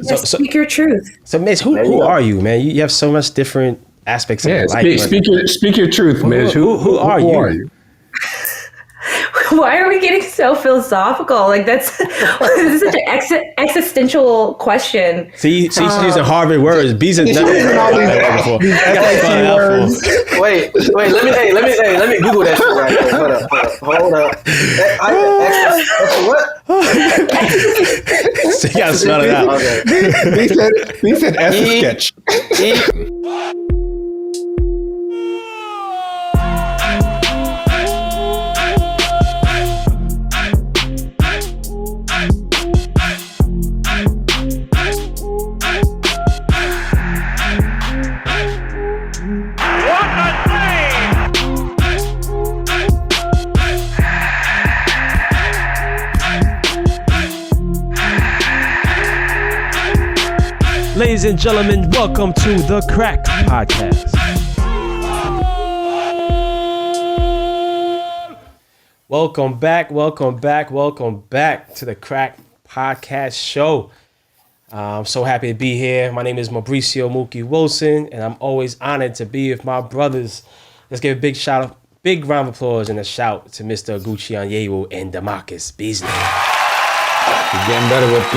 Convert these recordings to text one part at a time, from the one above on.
Speak your truth. So, Midge, who are you, man? You have so much different aspects of your life. Speak your truth, Midge. Who are you? Why are we getting so philosophical? Like this is such an existential question. See, she's using Harvard words. Bees are never heard that before. Wait. Let me Google that shit right there. Hold up. What? So you gotta spell it out. Okay. He said sketch. Ladies and gentlemen, welcome to the Crack Podcast. Welcome back to the Crack Podcast show. I'm so happy to be here. My name is Mabricio Mookie Wilson, and I'm always honored to be with my brothers. Let's give a big shout out, big round of applause and a shout to Mr. Oguchi, Onyewu, and Damarcus Beasley. He's getting better with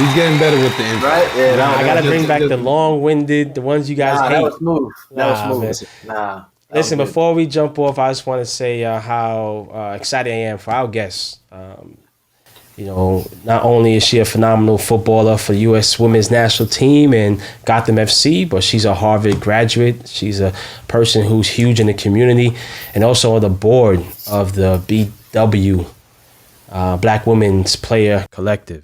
the intro. Right? Yeah, I gotta bring back the long-winded, the ones you guys hate. That was smooth. Listen, before we jump off, I just want to say how excited I am for our guest. Not only is she a phenomenal footballer for the U.S. Women's National Team and Gotham FC, but she's a Harvard graduate. She's a person who's huge in the community and also on the board of the BW Black Women's Player Collective.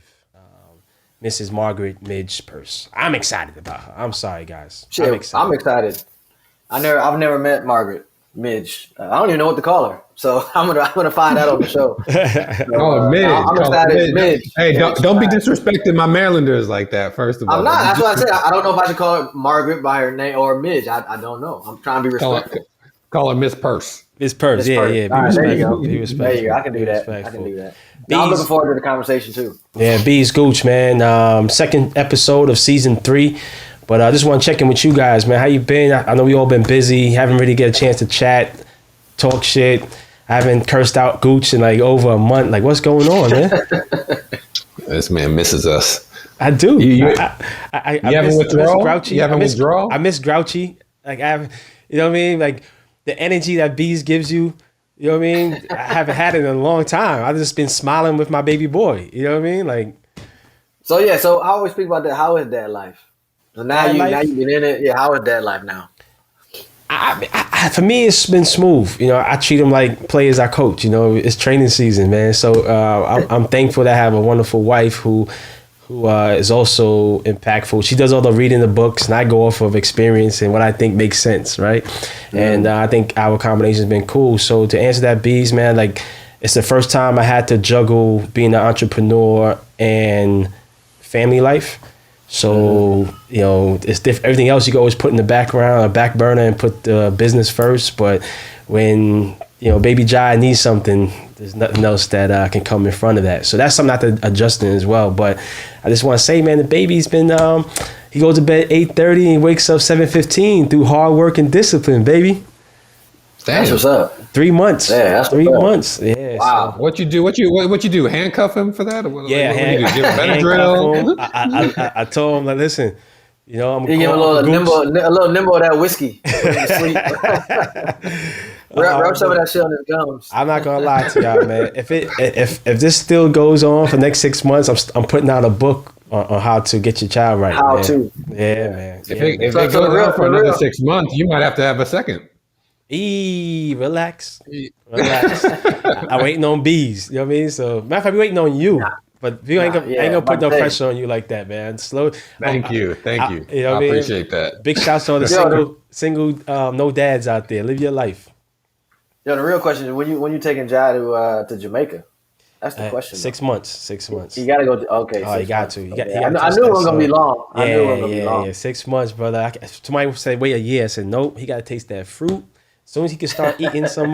Mrs. Margaret Midge Purce. I'm excited about her. I'm sorry, guys. Shit, I'm excited. I've never met Margaret Midge. I don't even know what to call her. So I'm gonna find out on the show. Midge. I'm excited. Midge. Hey, don't be disrespecting my Marylanders like that. First of all, I'm not. That's what I said. I don't know if I should call her Margaret by her name or Midge. I don't know. I'm trying to be respectful. Call her Miss Purse. Miss Purse. Yeah. Be right, respectful. there you go. Be respectful. There you go. I can do that. I'm looking forward to the conversation too. Yeah, Bees Gooch, man. Second episode of season 3. But I just want to check in with you guys, man. How you been? I know we all been busy. Haven't really get a chance to chat, talk shit. I haven't cursed out Gooch in like over a month. Like, what's going on, man? This man misses us. I do. You having withdrawal? Grouchy. You having withdrawal? I miss Grouchy. Like, you know what I mean? Like, the energy that Bees gives you. You know what I mean? I haven't had it in a long time. I've just been smiling with my baby boy. You know what I mean? Like, so I always speak about that. How is dad life? So now you've been in it. Yeah, how is dad life now? For me, it's been smooth. I treat them like players I coach. It's training season, man. So I'm thankful to have a wonderful wife who is also impactful. She does all the reading the books, and I go off of experience and what I think makes sense, right? Mm-hmm. And I think our combination has been cool. So to answer that, Bees, man, like it's the first time I had to juggle being an entrepreneur and family life. So, it's different. Everything else you can always put in the background, a back burner, and put the business first. But when, baby Jai needs something, there's nothing else that can come in front of that. So that's something I have to adjust in as well. But I just want to say, man, the baby's been, he goes to bed 8:30 and wakes up 7:15 through hard work and discipline, baby. That's what's up. 3 months. Yeah, that's 3 months. Yeah. Wow. So. What you do? Handcuff him for that? Or what, yeah. What you do? Give him Benadryl? I told him, like, listen, I'm gonna give him a little nimble of that whiskey. Rub some of that shit on his gums. I'm not gonna lie to y'all, man. If this still goes on for the next 6 months, I'm putting out a book on how to get your child right. How to? Yeah, man. If it goes on for another 6 months, you might have to have a second. Relax. I'm waiting on Bees. You know what I mean? So, matter of fact, I'm waiting on you. But I ain't gonna put no pressure on you like that, man. Slow. Thank you. You know what I appreciate that. Big shouts to all the single no dads out there. Live your life. Yo, the real question is when you taking Jai to Jamaica? That's the question. 6 months. 6 months. You gotta go. Okay. Oh, you got to. You got. I knew it was gonna be long. Yeah. 6 months, brother. Somebody said wait a year. I said nope. He got to taste that fruit. As soon as he can start eating some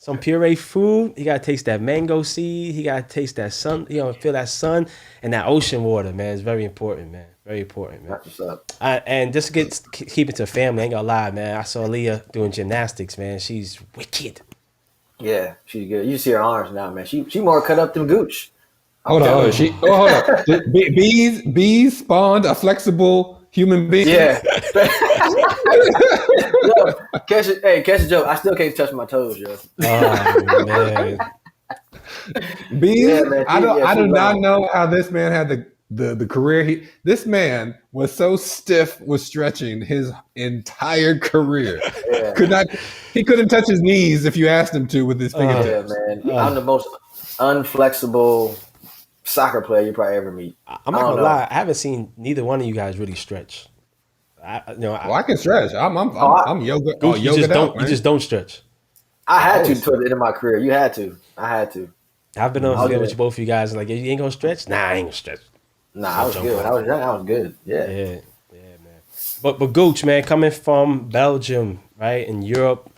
some puree food. He got to taste that mango seed. He got to taste that sun, feel that sun and that ocean water, man. It's very important, man. Very important, man. That's what's up. And just to keep it to family, I ain't gonna lie, man. I saw Leah doing gymnastics, man. She's wicked. Yeah, she's good. You see her arms now, man. She more cut up than Gooch. Hold on. Hold on. Bees spawned a flexible human being. Yeah. Yo, catch a joke. I still can't touch my toes, yo. Oh man. Bees. Yeah, man. I do not know how this man had the career. This man was so stiff with stretching his entire career. Yeah. He couldn't touch his knees if you asked him to with his fingertips. Yeah, man. I'm the most unflexible soccer player you probably ever meet. I'm not gonna lie. I haven't seen neither one of you guys really stretch. I can stretch. I'm yoga. You just don't stretch. I had to toward the end of my career. You had to. I had to. I've been on the field with both of you guys. Like, you ain't gonna stretch? Nah, I ain't gonna stretch. Nah, I was good. When I was young, I was good. Yeah, man. But Gooch, man, coming from Belgium, right, in Europe,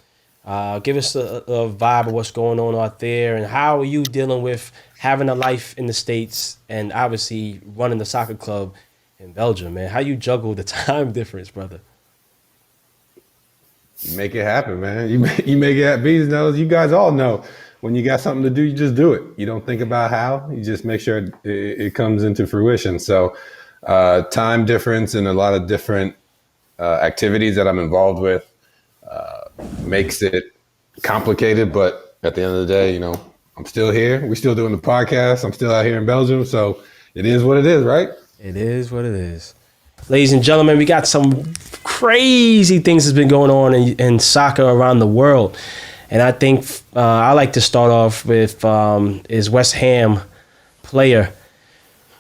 give us a vibe of what's going on out there, and how are you dealing with having a life in the States and obviously running the soccer club in Belgium, man? How you juggle the time difference, brother? You make it happen, man. You make it happen. Bees knows. You guys all know. When you got something to do, you just do it. You don't think about how. You just make sure it comes into fruition. So time difference and a lot of different activities that I'm involved with makes it complicated. But at the end of the day, I'm still here. We're still doing the podcast. I'm still out here in Belgium. So it is what it is, right? It is what it is. Ladies and gentlemen, we got some crazy things that's been going on in soccer around the world. And I think I like to start off with is West Ham player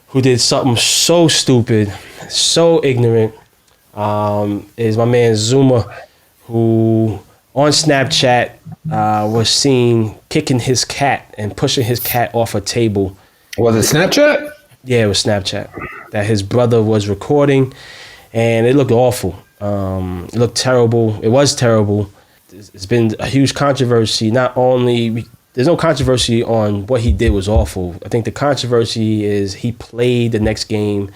who did something so stupid, so ignorant, is my man Zouma, who on Snapchat was seen kicking his cat and pushing his cat off a table. Was it Snapchat? Yeah, it was Snapchat that his brother was recording, and it looked awful. It looked terrible. It was terrible. It's been a huge controversy. Not only there's no controversy on what he did was awful. I think the controversy is he played the next game,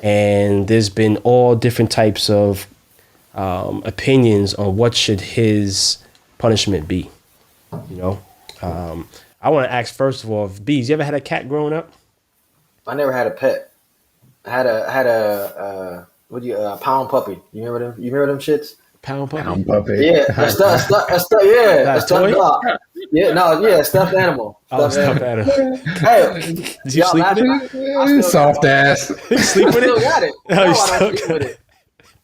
and there's been all different types of opinions on what should his punishment be. I want to ask first of all, Bees, you ever had a cat growing up? I never had a pet. I had a pound puppy. You remember them? You remember them shits? Pound puppy. Yeah, a stuffed dog. Yeah, no, yeah, stuffed animal. Stuffed animal. Hey, did you sleep with it? Soft ass. You sleep with it? I still got it. Oh, No, you I still don't sleep with it.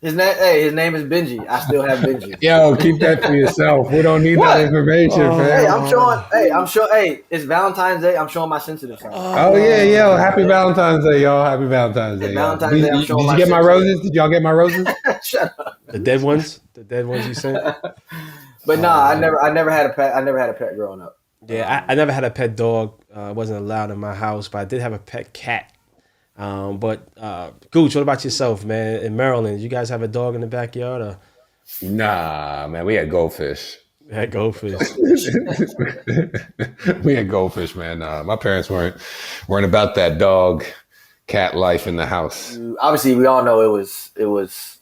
His name is Benji. I still have Benji. Yo, keep that to yourself. We don't need that information, fam. Hey, it's Valentine's Day. I'm showing my sensitive side. Oh yeah, happy Valentine's Day, y'all. Happy Valentine's Day. Valentine's Day, I'm Did showing you my get my sensitive roses? Did y'all get my roses? Shut up. The dead ones? The dead ones you sent? But no, I never had a pet. I never had a pet growing up. Yeah, I never had a pet dog. It wasn't allowed in my house, but I did have a pet cat. But Gooch, what about yourself, man? In Maryland, you guys have a dog in the backyard? Or? Nah, man, we had goldfish. We had goldfish. We had goldfish, man. My parents weren't about that dog cat life in the house. Obviously, we all know it was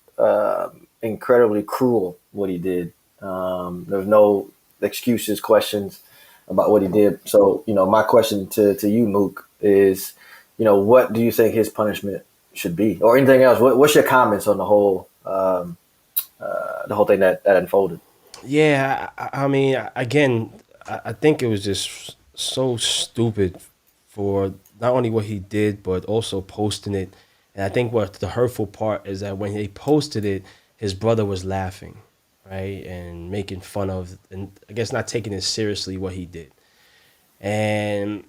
incredibly cruel what he did. There's no excuses, questions about what he did. So, my question to you, Mook, is, what do you think his punishment should be, or anything else? What's your comments on the whole thing that unfolded? Yeah, I mean, again, I think it was just so stupid for not only what he did, but also posting it. And I think what the hurtful part is that when he posted it, his brother was laughing, right, and making fun of, and I guess not taking it seriously what he did. And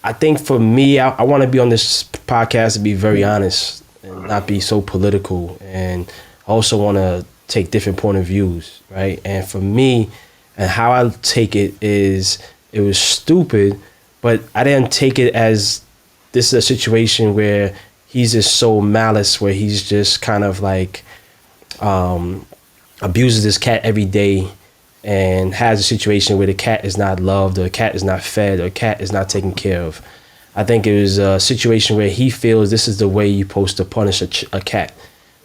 I think for me, I want to be on this podcast to be very honest and not be so political, and also want to take different point of views, right? And for me, and how I take it is, it was stupid, but I didn't take it as this is a situation where he's just so malice, where he's just kind of like abuses this cat every day and has a situation where the cat is not loved, or the cat is not fed, or the cat is not taken care of. I think it was a situation where he feels this is the way you're supposed to punish a cat.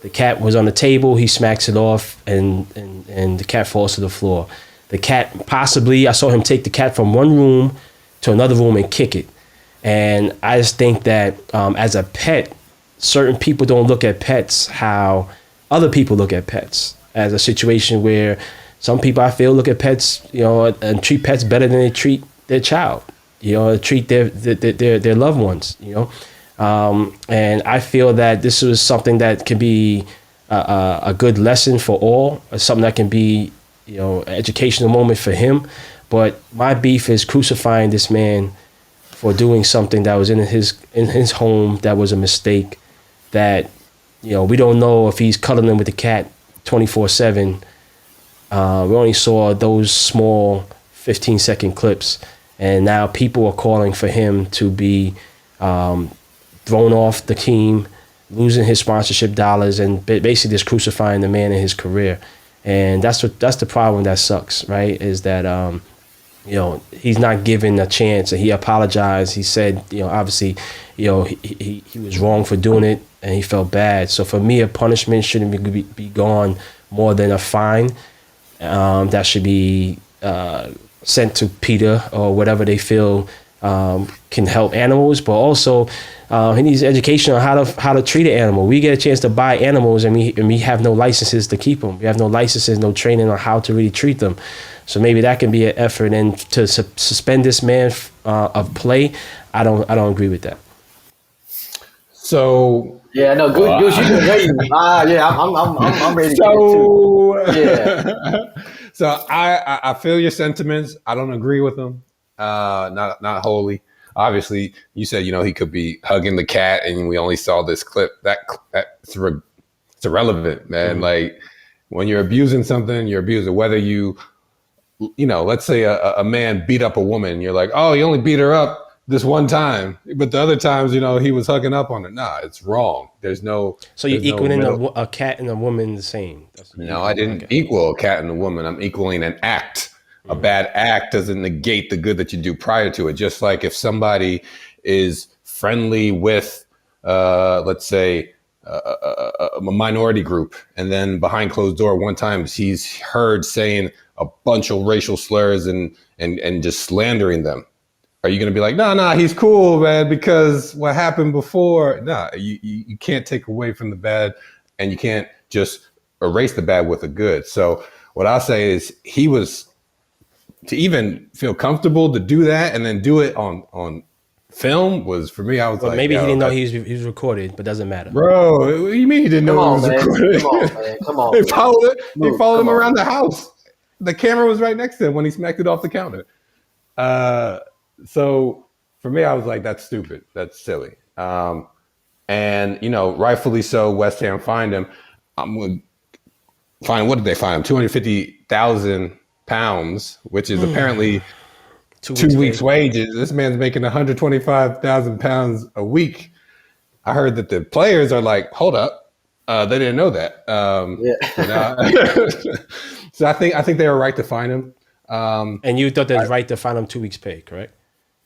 The cat was on the table, he smacks it off, and the cat falls to the floor. The cat, possibly, I saw him take the cat from one room to another room and kick it. And I just think that as a pet, certain people don't look at pets how other people look at pets, as a situation where some people, I feel, look at pets, and treat pets better than they treat their child, treat their loved ones, and I feel that this was something that can be a good lesson for all, something that can be, an educational moment for him. But my beef is crucifying this man for doing something that was in his home that was a mistake, that, we don't know if he's cuddling with the cat 24/7. We only saw those small 15-second clips, and now people are calling for him to be thrown off the team, losing his sponsorship dollars, and basically just crucifying the man in his career. And that's the problem that sucks, right? Is that he's not given a chance, and he apologized. He said, obviously, he was wrong for doing it, and he felt bad. So for me, a punishment shouldn't be gone more than a fine. That should be sent to PETA or whatever they feel can help animals, but also he needs education on how to treat an animal. We get a chance to buy animals, and we have no licenses to keep them. We have no licenses, no training on how to really treat them. So maybe that can be an effort. And to suspend this man of play, I don't agree with that. So yeah, no, good. You've been waiting. Yeah, I'm ready to get it too. Yeah. So I feel your sentiments. I don't agree with them. Not wholly. Obviously, you said he could be hugging the cat, and we only saw this clip. It's irrelevant, man. Mm-hmm. Like, when you're abusing something, you're abusing. Whether let's say a man beat up a woman, you're like, oh, he only beat her up this one time, but the other times, he was hugging up on her. Nah, it's wrong. There's no. So you're equaling a cat and a woman the same. No, I didn't equal a cat and a woman. I'm equaling an act. A bad act doesn't negate the good that you do prior to it. Just like if somebody is friendly with, let's say, a minority group, and then behind closed door one time he's heard saying a bunch of racial slurs and just slandering them. Are you going to be like, no, he's cool, man, because what happened before? No, you can't take away from the bad, and you can't just erase the bad with the good. So what I'll say is, he was, to even feel comfortable to do that and then do it on film was, for me, I was like, maybe he didn't know he was recorded, but doesn't matter. Bro, what do you mean he didn't know he was recorded? Come on, man. Come on. They followed him around the house. The camera was right next to him when he smacked it off the counter. So for me, I was like, that's stupid. That's silly. And, rightfully so, West Ham fined him. I'm going to find, what did they fine him? £250,000, which is apparently 2 weeks' wages. This man's making £125,000 a week. I heard that the players are like, hold up. They didn't know that. So I think they were right to fine him. And you thought they were right to fine him 2 weeks' pay, correct?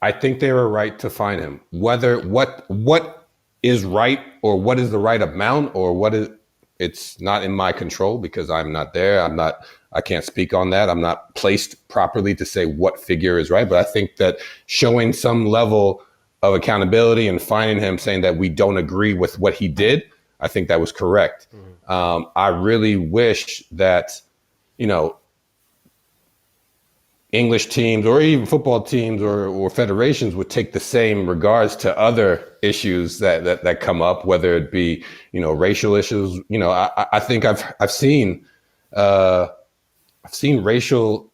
I think they were right to fine him. Whether what is right, or what is the right amount, or what is, it's not in my control, because I'm not there. I can't speak on that. I'm not placed properly to say what figure is right. But I think that showing some level of accountability and fining him, saying that we don't agree with what he did, I think that was correct. Mm-hmm. I really wish that, English teams, or even football teams, or federations would take the same regards to other issues that come up, whether it be, racial issues. I think I've seen racial,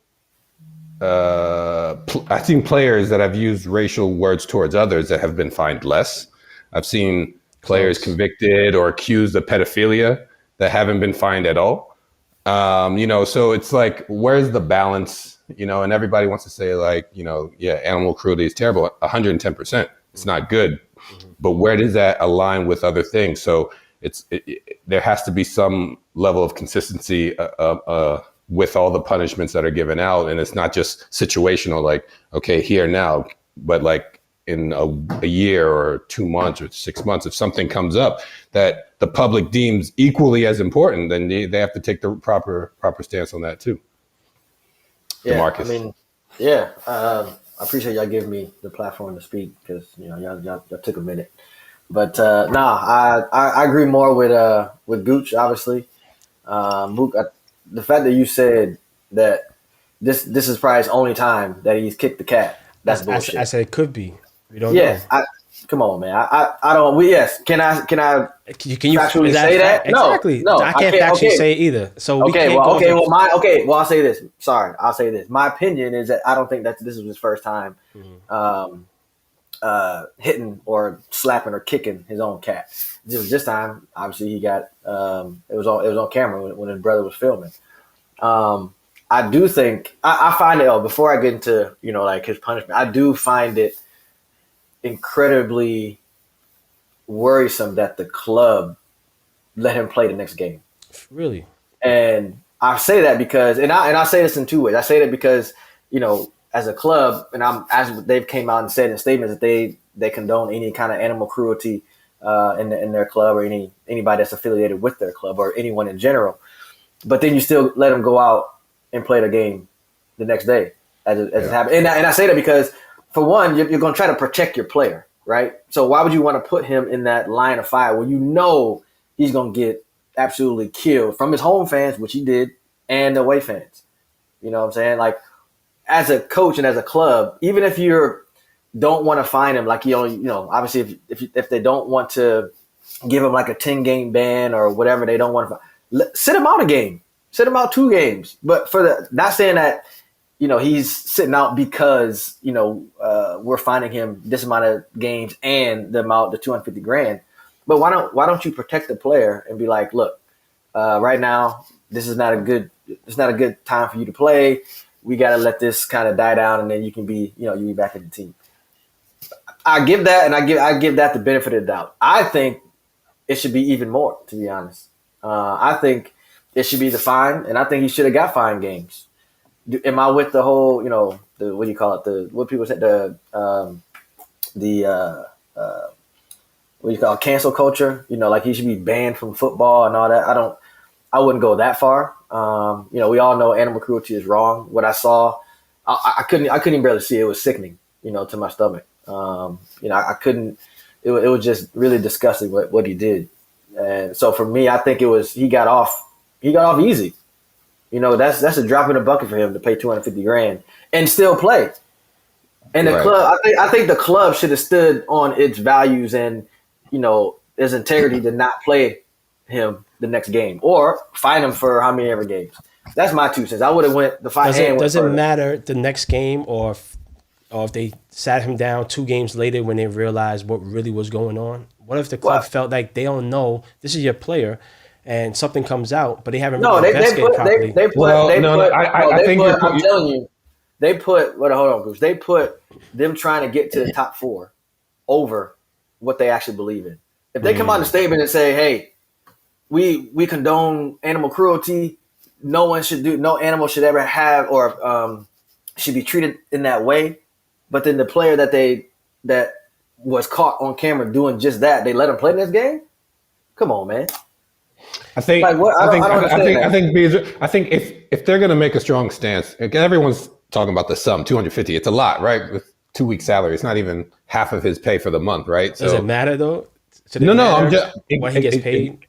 I've seen players that have used racial words towards others that have been fined less. I've seen players convicted or accused of pedophilia that haven't been fined at all. So it's like, where's the balance? And everybody wants to say, like, animal cruelty is terrible. 110%. It's not good. Mm-hmm. But where does that align with other things? So there has to be some level of consistency with all the punishments that are given out. And it's not just situational, like, okay, here now, but like in a year or 2 months or 6 months, if something comes up that the public deems equally as important, then they have to take the proper stance on that too. Yeah, Damarcus. I mean, yeah, I appreciate y'all giving me the platform to speak because y'all took a minute. But I agree more with Gooch, obviously. Mook, the fact that you said that this is probably his only time that he's kicked the cat. That's bullshit. I said it could be. We don't know. Come on, man. I don't. Can I factually say that? Exactly. No. I can't factually say it either. So I'll say this. Sorry, I'll say this. My opinion is that I don't think that this was his first time hitting or slapping or kicking his own cat. This time, obviously, he got it was on camera when his brother was filming. I do think I find it. Before I get into like his punishment, I do find it incredibly worrisome that the club let him play the next game. Really? And I say that because, and I say this in two ways. I say that because, as a club, and as they've came out and said in statements that they condone any kind of animal cruelty in their club or anybody that's affiliated with their club or anyone in general. But then you still let them go out and play the game the next day as it happened. And I say that because, for one, you're going to try to protect your player, right? So why would you want to put him in that line of fire where he's going to get absolutely killed from his home fans, which he did, and the away fans? You know what I'm saying? Like, as a coach and as a club, even if you don't want to fine him, like obviously if they don't want to give him like a 10-game ban or whatever, they don't want to sit him out a game, sit him out 2 games. But not saying that. He's sitting out because, we're finding him this amount of games and the $250,000. But why don't you protect the player and be like, look, right now, this is not a good time for you to play. We got to let this kind of die down, and then you can be, you be back in the team. I give that, and I give that the benefit of the doubt. I think it should be even more, to be honest. I think it should be the fine, and I think he should have got fine games. Am I with the whole, the what do you call it? What people said what do you call it? Cancel culture? Like he should be banned from football and all that. I wouldn't go that far. We all know animal cruelty is wrong. What I saw, I couldn't even barely see it. It was sickening, to my stomach. I couldn't. It was just really disgusting what he did. And so for me, I think he got off easy. That's a drop in the bucket for him to pay $250,000 and still play. And the club, I think the club should have stood on its values and, its integrity to not play him the next game or fine him for how many ever games. That's my 2 cents. I would have went the fine. Does it matter the next game or if they sat him down 2 games later when they realized what really was going on? What if the club felt like they don't know this is your player? And something comes out, but they haven't really investigated properly. I'm telling you, they put. Hold on, Goose. They put them trying to get to the top 4 over what they actually believe in. If they come out in a statement and say, "Hey, we condone animal cruelty. No animal should ever have or should be treated in that way," but then the player that was caught on camera doing just that, they let him play in this game. Come on, man. I think if they're going to make a strong stance, everyone's talking about the sum, $250. It's a lot, right? With 2 weeks salary, it's not even half of his pay for the month, right? Does it matter though? I'm just what he gets paid.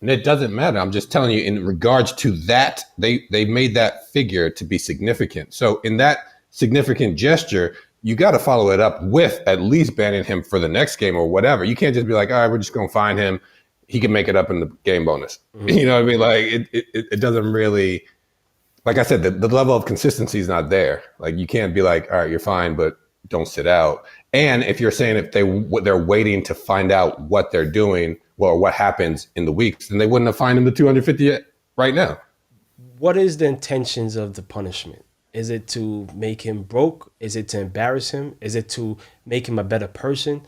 It doesn't matter. I'm just telling you, in regards to that, they made that figure to be significant. So in that significant gesture, you got to follow it up with at least banning him for the next game or whatever. You can't just be like, all right, we're just going to fine him. He can make it up in the game bonus. Mm-hmm. You know what I mean? Like it doesn't really, like I said, the level of consistency is not there. Like you can't be like, all right, you're fine, but don't sit out. And if you're saying if they're waiting to find out what they're doing, or what happens in the weeks, then they wouldn't have fined him the $250 right now. What is the intentions of the punishment? Is it to make him broke? Is it to embarrass him? Is it to make him a better person?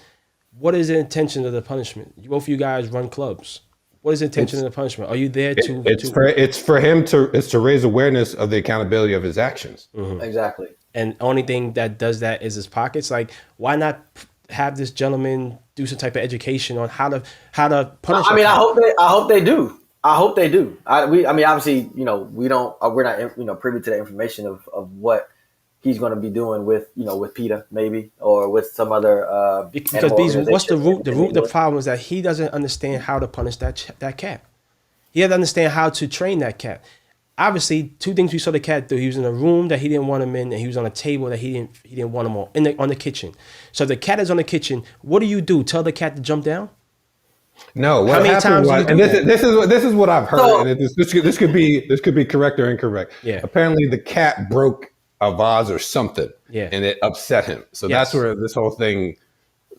What is the intention of the punishment? Both of you guys run clubs. What is the intention of the punishment? Are you there to? It's to raise awareness of the accountability of his actions. Exactly. And only thing that does that is his pockets. Like, why not have this gentleman do some type of education on how to punish? I mean, I hope they do. I hope they do. I mean, obviously, we're not privy to the information of what he's going to be doing with PETA maybe, or with some other. Because what's the root? The root of the problem is that he doesn't understand how to punish that cat. He doesn't understand how to train that cat. Obviously, two things we saw the cat do. He was in a room that he didn't want him in, and he was on a table that he didn't want him on the kitchen. So if the cat is on the kitchen, what do? Tell the cat to jump down? No. How many times do you do that? This is what I've heard, and this could be correct or incorrect. Yeah. Apparently, the cat broke a vase or something, and it upset him. So that's where this whole thing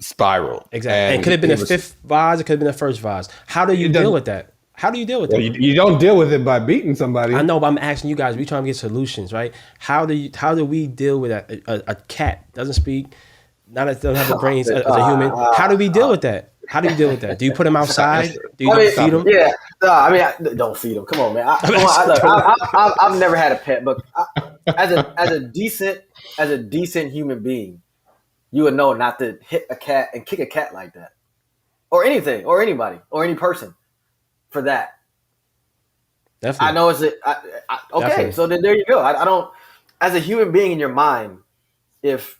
spiraled. Exactly. And it could have been a fifth vase. It could have been a first vase. How do you deal with that? How do you deal with that? You don't deal with it by beating somebody. I know, but I'm asking you guys. We trying to get solutions, right? How do we deal with that? A cat doesn't speak, doesn't have the brains as a human. How do we deal with that? How do you deal with that? Do you put him outside? Do you feed him? Yeah, don't feed him. Come on, man. I've never had a pet, but as a decent human being, you would know not to hit a cat and kick a cat like that, or anything, or anybody, or any person. For that, definitely. I know okay. Definitely. So then there you go. I don't, as a human being in your mind, if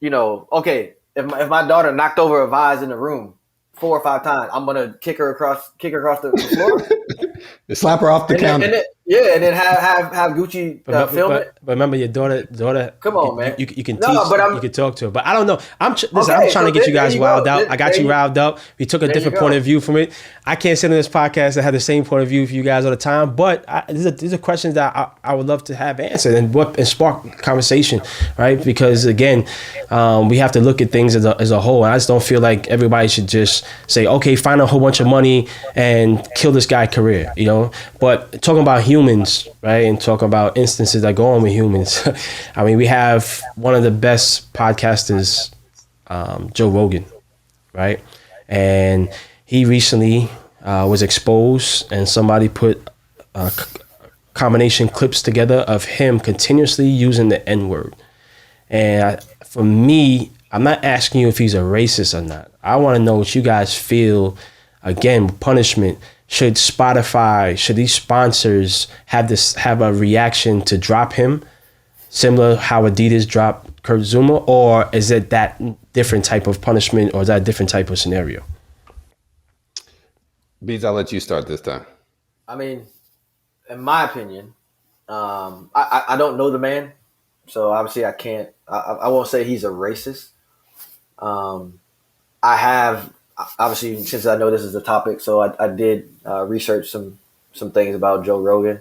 if my daughter knocked over a vase in the room 4 or 5 times, I'm gonna kick her across the floor. Slap her off the counter. And then have Gucci film it. But remember, your daughter. Come on, man. You can teach. You can talk to her. But I don't know. I'm trying to get you guys riled up. I got you riled up. We took a different point of view from it. I can't sit on this podcast and have the same point of view for you guys all the time. But these are questions that I would love to have answered and spark conversation, right? Because again, we have to look at things as a whole. And I just don't feel like everybody should just say, okay, find a whole bunch of money and kill this guy's career, But talking about humans, right, and talking about instances that go on with humans. I mean, we have one of the best podcasters, Joe Rogan, right? And he recently was exposed, and somebody put combination clips together of him continuously using the N-word. And for me, I'm not asking you if he's a racist or not. I want to know what you guys feel. Again, punishment. Should these sponsors have a reaction to drop him, similar how Adidas dropped Kurt Zouma, or is it that different type of punishment, or is that a different type of scenario? Beats, I'll let you start this time. I mean, in my opinion, I don't know the man, so obviously I can't. I won't say he's a racist. I have. Obviously, since I know this is the topic, so I did research some things about Joe Rogan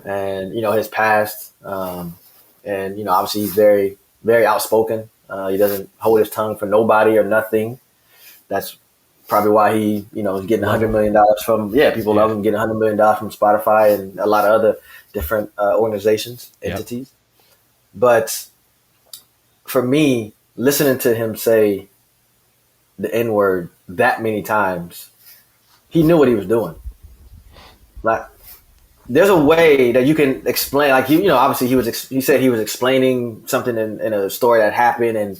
and his past, and obviously he's very, very outspoken. He doesn't hold his tongue for nobody or nothing. That's probably why he is getting $100 million from people love him, getting $100 million from Spotify and a lot of other different organizations, entities. But for me, listening to him say the N-word that many times, he knew what he was doing. Like, there's a way that you can explain, like, obviously he said he was explaining something in a story that happened, and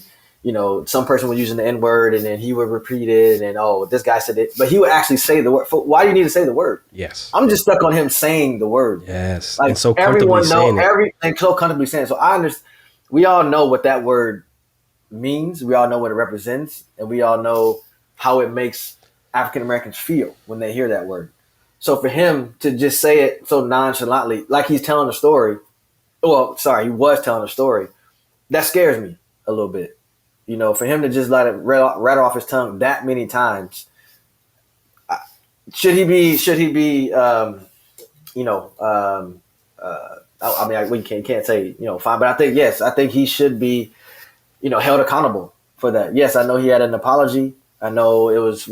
some person was using the N-word, and then he would repeat it, and this guy said it, but he would actually say the word. Why do you need to say the word? Yes. I'm just stuck on him saying the word. Yes. Like, and so comfortably saying and so comfortably saying it. So I understand. We all know what that word means. We all know what it represents, and we all know how it makes African Americans feel when they hear that word. So for him to just say it so nonchalantly, like he's telling a story, he was telling a story, that scares me a little bit. For him to just let it rattle off his tongue that many times, should he be we can't say fine, but I think he should be held accountable for that. Yes, I know he had an apology. I know it was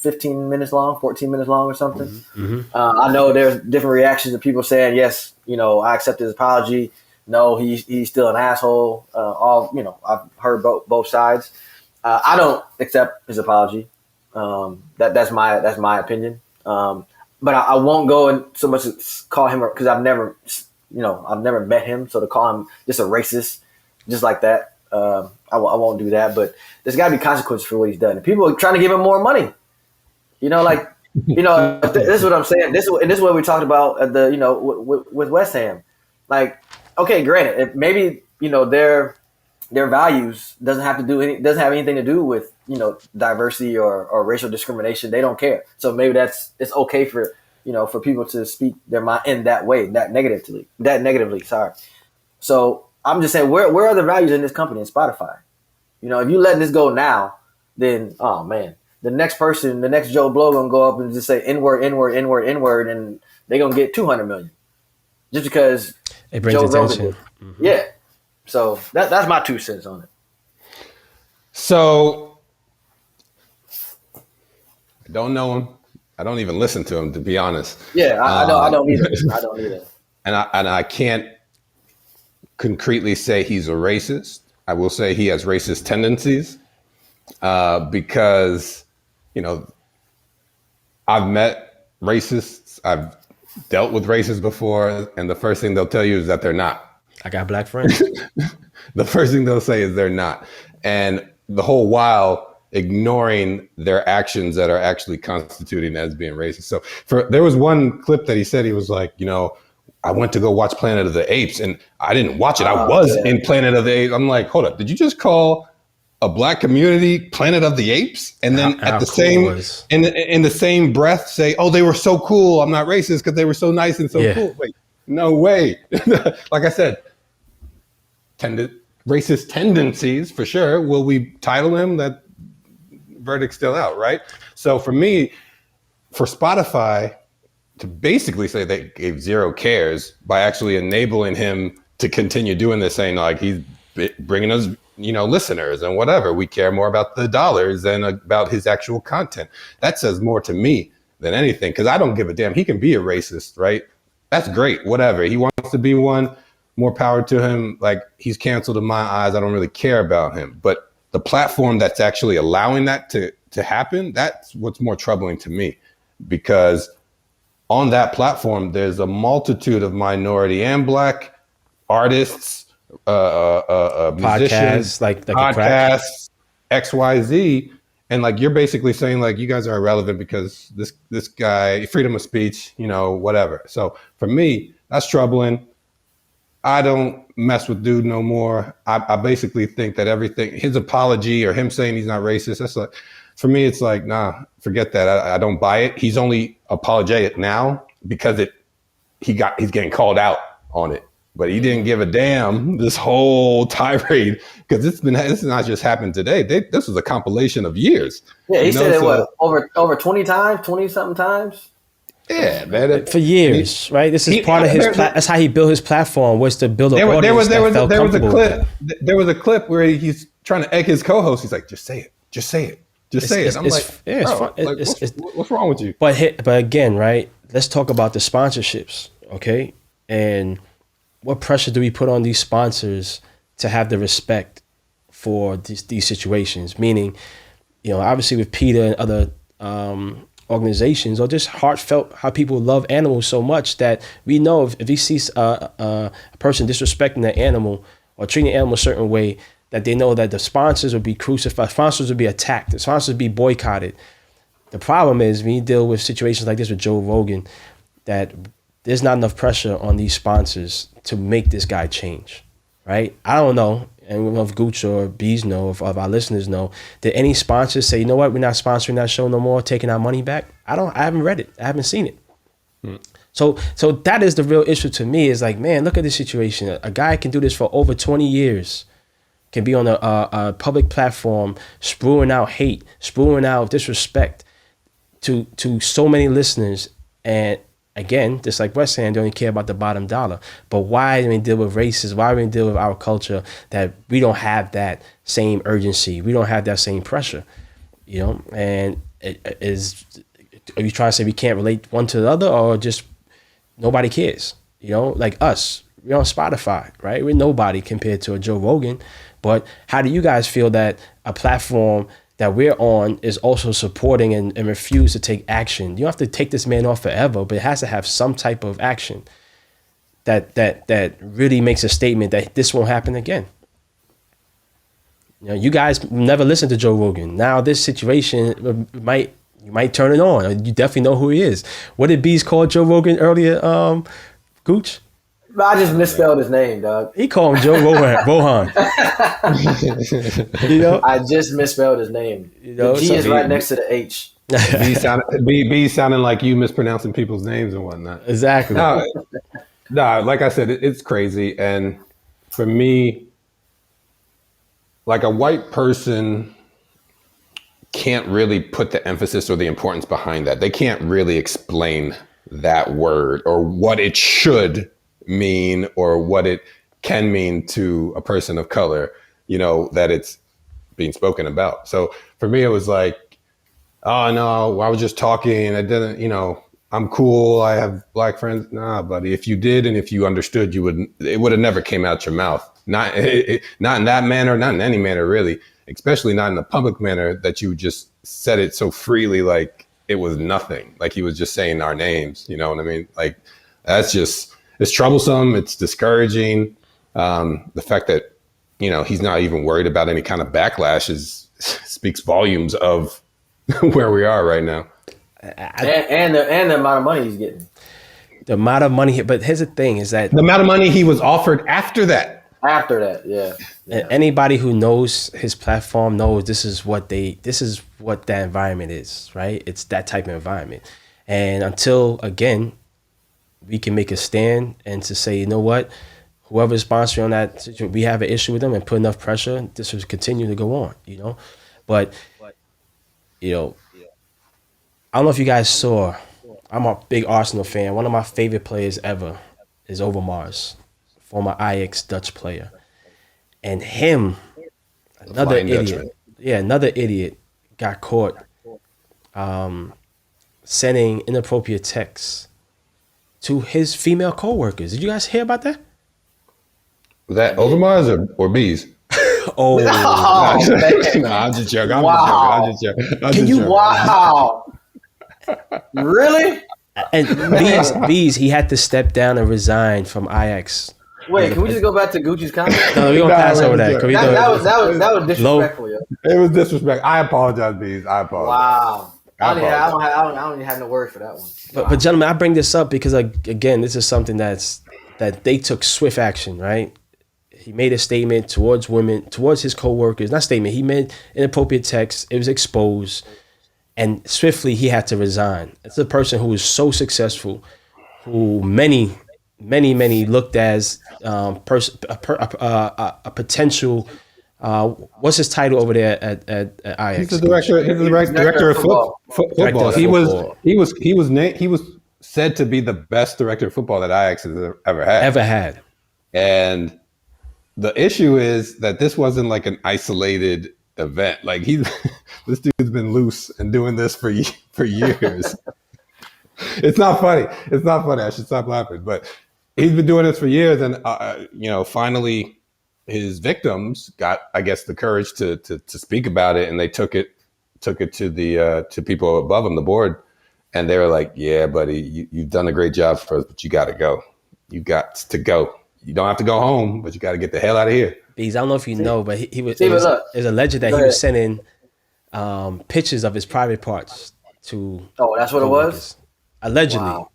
15 minutes long, 14 minutes long or something. Mm-hmm. I know there's different reactions of people saying, yes, I accepted his apology. No, he's still an asshole. I've heard both sides. I don't accept his apology. That's my opinion. But I won't go and so much as call him, because I've never met him. So to call him just a racist, just like that, I won't do that. But there's got to be consequences for what he's done. And people are trying to give him more money. This is what I'm saying. This is what we talked about at the, with West Ham. Like, okay, granted, if maybe, their values doesn't have anything to do with, diversity or racial discrimination. They don't care. So maybe it's okay for people to speak their mind in that way, that negatively. Sorry. So I'm just saying, where are the values in this company, in Spotify? If you letting this go now, then, oh man, the next Joe Blow gonna go up and just say N-word, N-word, N-word, N-word, and they're gonna get 200 million just because it brings Joe attention. Rogan. Mm-hmm. Yeah. So that's my 2 cents on it. So I don't know him. I don't even listen to him, to be honest. Yeah, I don't either. I don't either. And I can't concretely say he's a racist. I will say he has racist tendencies because, I've met racists. I've dealt with racists before. And the first thing they'll tell you is that they're not. I got black friends. The first thing they'll say is they're not. And the whole while ignoring their actions that are actually constituting as being racist. So there was one clip that he said, he was like, I went to go watch Planet of the Apes and I didn't watch it. I was in Planet of the Apes. I'm like, hold up. Did you just call a black community Planet of the Apes? And then in the same breath say, oh, they were so cool. I'm not racist because they were so nice and so cool. Wait, no way. Like I said, racist tendencies for sure. Will we title him? That verdict's still out, right? So for me, for Spotify to basically say they gave zero cares by actually enabling him to continue doing this, saying like he's bringing us, listeners and whatever. We care more about the dollars than about his actual content. That says more to me than anything, because I don't give a damn. He can be a racist, right? That's great. Whatever. He wants to be one. More power to him. Like, he's canceled in my eyes. I don't really care about him. But the platform that's actually allowing that to happen, that's what's more troubling to me, because on that platform, there's a multitude of minority and black artists, musicians, podcasts, XYZ. And like, you're basically saying like, you guys are irrelevant because this guy, freedom of speech, whatever. So for me, that's troubling. I don't mess with dude no more. I basically think that everything, his apology or him saying he's not racist, that's like, for me, it's like, nah, forget that. I don't buy it. He's only apologetic now because he's getting called out on it. But he didn't give a damn this whole tirade, because this has not just happened today. This was a compilation of years. Yeah, he said it over 20 times, 20 something times. Yeah, man. For years, right? This is part of his. That's how he built his platform, was to build an audience there was a clip. That. There was a clip where he's trying to egg his co-host. He's like, "Just say it. Just say it. Just say it." I'm like, what's wrong with you? But again, right? Let's talk about the sponsorships, okay? And what pressure do we put on these sponsors to have the respect for these situations? Meaning, obviously with PETA and other organizations, or just heartfelt, how people love animals so much that we know if he sees a person disrespecting the animal or treating the animal a certain way, that they know that the sponsors would be crucified, sponsors would be attacked, the sponsors would be boycotted. The problem is when you deal with situations like this with Joe Rogan, that there's not enough pressure on these sponsors to make this guy change, right? I don't know, and we don't know if Gooch or Bees know, if our listeners know, did any sponsors say, you know what, we're not sponsoring that show no more, taking our money back? I haven't read it. I haven't seen it. So that is the real issue to me, is like, man, look at this situation. A guy can do this for over 20 years, can be on a public platform, spewing out hate, spewing out disrespect to so many listeners. And again, just like West Ham, they only care about the bottom dollar. But why do we deal with races? Why do we deal with our culture that we don't have that same urgency? We don't have that same pressure, And are you trying to say we can't relate one to the other, or just nobody cares? Like us, we're on Spotify, right? We're nobody compared to a Joe Rogan. But how do you guys feel that a platform that we're on is also supporting and refuse to take action. You don't have to take this man off forever, but it has to have some type of action that really makes a statement that this won't happen again. You know, you guys never listened to Joe Rogan. Now this situation you might turn it on. You definitely know who he is. What did Bees call Joe Rogan earlier, Gooch? I just misspelled his name, dog. He called him Joe Rohan. You know? I just misspelled his name. You know, the G is right next to the H. B sounding like you mispronouncing people's names and whatnot. Exactly. No, like I said, it's crazy. And for me, like a white person can't really put the emphasis or the importance behind that. They can't really explain that word or what it should mean or what it can mean to a person of color, you know, that it's being spoken about. So for me, it was like, oh no, I was just talking. I didn't, you know, I'm cool. I have black friends. Nah, buddy, if you did and if you understood, it would have never came out your mouth. Not in that manner, not in any manner, really, especially not in a public manner that you just said it so freely, like it was nothing, like he was just saying our names. You know what I mean? Like that's just, it's troublesome. It's discouraging. The fact that, you know, he's not even worried about any kind of backlash speaks volumes of where we are right now. And the amount of money he's getting. The amount of money, but here's the thing is that the amount of money he was offered after that. After that, yeah. Anybody who knows his platform knows this is what that environment is, right? It's that type of environment. And until, again, we can make a stand and to say, you know what, whoever's sponsoring that situation, we have an issue with them and put enough pressure, this will continue to go on, you know? But, you know, I don't know if you guys saw, I'm a big Arsenal fan. One of my favorite players ever is Overmars, former Ajax Dutch player. And him, another idiot got caught sending inappropriate texts to his female co-workers. Did you guys hear about that? Was that Overmars or Bees? Oh, no, I'm just joking. I'm just joking. Wow. Really? And Bees, he had to step down and resign from Ajax. Wait, can we just go back to Gucci's comment? No, we're gonna pass over that. That was disrespectful, yo. It was disrespectful. I apologize, Bees. I apologize. Wow. I don't even have no words for that one. But gentlemen, I bring this up because again, this is something that they took swift action, right? He made a statement towards women, towards his co-workers. Not statement. He made inappropriate text. It was exposed, and swiftly he had to resign. It's a person who is so successful, who many looked as a potential. What's his title over there at Ajax? He's the director of football. He was said to be the best director of football that Ajax has ever had. And the issue is that this wasn't like an isolated event. Like this dude's been loose and doing this for years. It's not funny. I should stop laughing. But he's been doing this for years, and finally, his victims got, I guess, the courage to speak about it, and they took it to the to people above him, the board, and they were like, "Yeah, buddy, you've done a great job for us, but you got to go. You got to go. You don't have to go home, but you got to get the hell out of here." Because I don't know if you know, but it was alleged that he was sending pictures of his private parts to. Oh, that's what it was? Allegedly. Wow.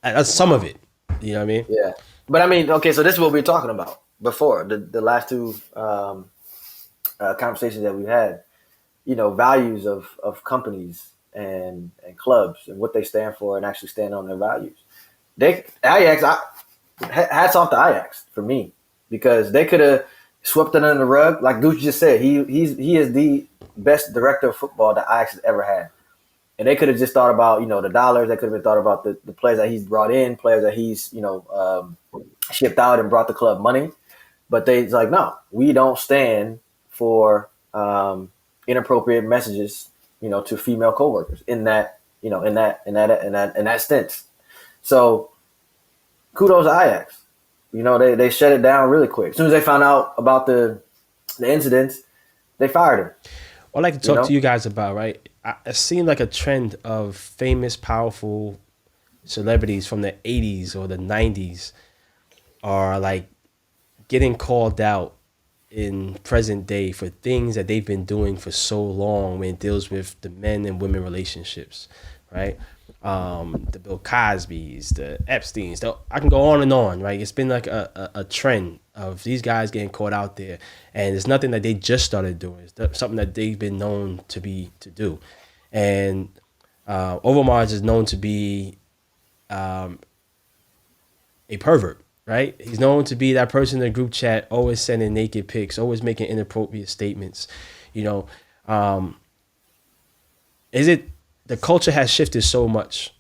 That's some of it. You know what I mean? Yeah. But I mean, okay, so this is what we were talking about before, the last two conversations that we had, values of companies and clubs and what they stand for and actually stand on their values. Ajax, hats off to Ajax for me, because they could have swept it under the rug. Like Gucci just said, he is the best director of football that Ajax has ever had. And they could have just thought about, the dollars. They could have thought about the players that he's brought in, players that he's, shipped out and brought the club money. But it's like, no, we don't stand for inappropriate messages, to female coworkers in that stint. So kudos to Ajax. They shut it down really quick. As soon as they found out about the incidents, they fired him. I'd like to talk to you guys about, right? It seemed like a trend of famous, powerful celebrities from the 80s or the 90s are like getting called out in present day for things that they've been doing for so long when it deals with the men and women relationships, right? The Bill Cosbys, the Epsteins, I can go on and on, right? It's been like a trend of these guys getting caught out there, and it's nothing that they just started doing. It's something that they've been known to do. And Overmars is known to be a pervert, right? He's known to be that person in the group chat, always sending naked pics, always making inappropriate statements. You know, is it the culture has shifted so much,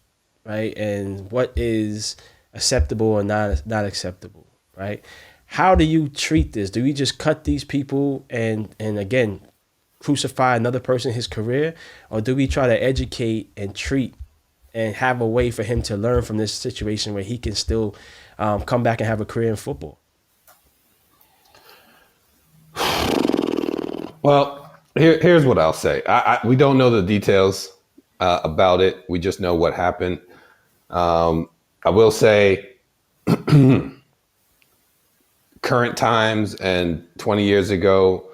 right? And what is acceptable or not acceptable, right? How do you treat this? Do we just cut these people and again crucify another person, his career, or do we try to educate and treat and have a way for him to learn from this situation where he can still come back and have a career in football? Well, here's what I'll say. We don't know the details about it. We just know what happened. I will say current times and 20 years ago,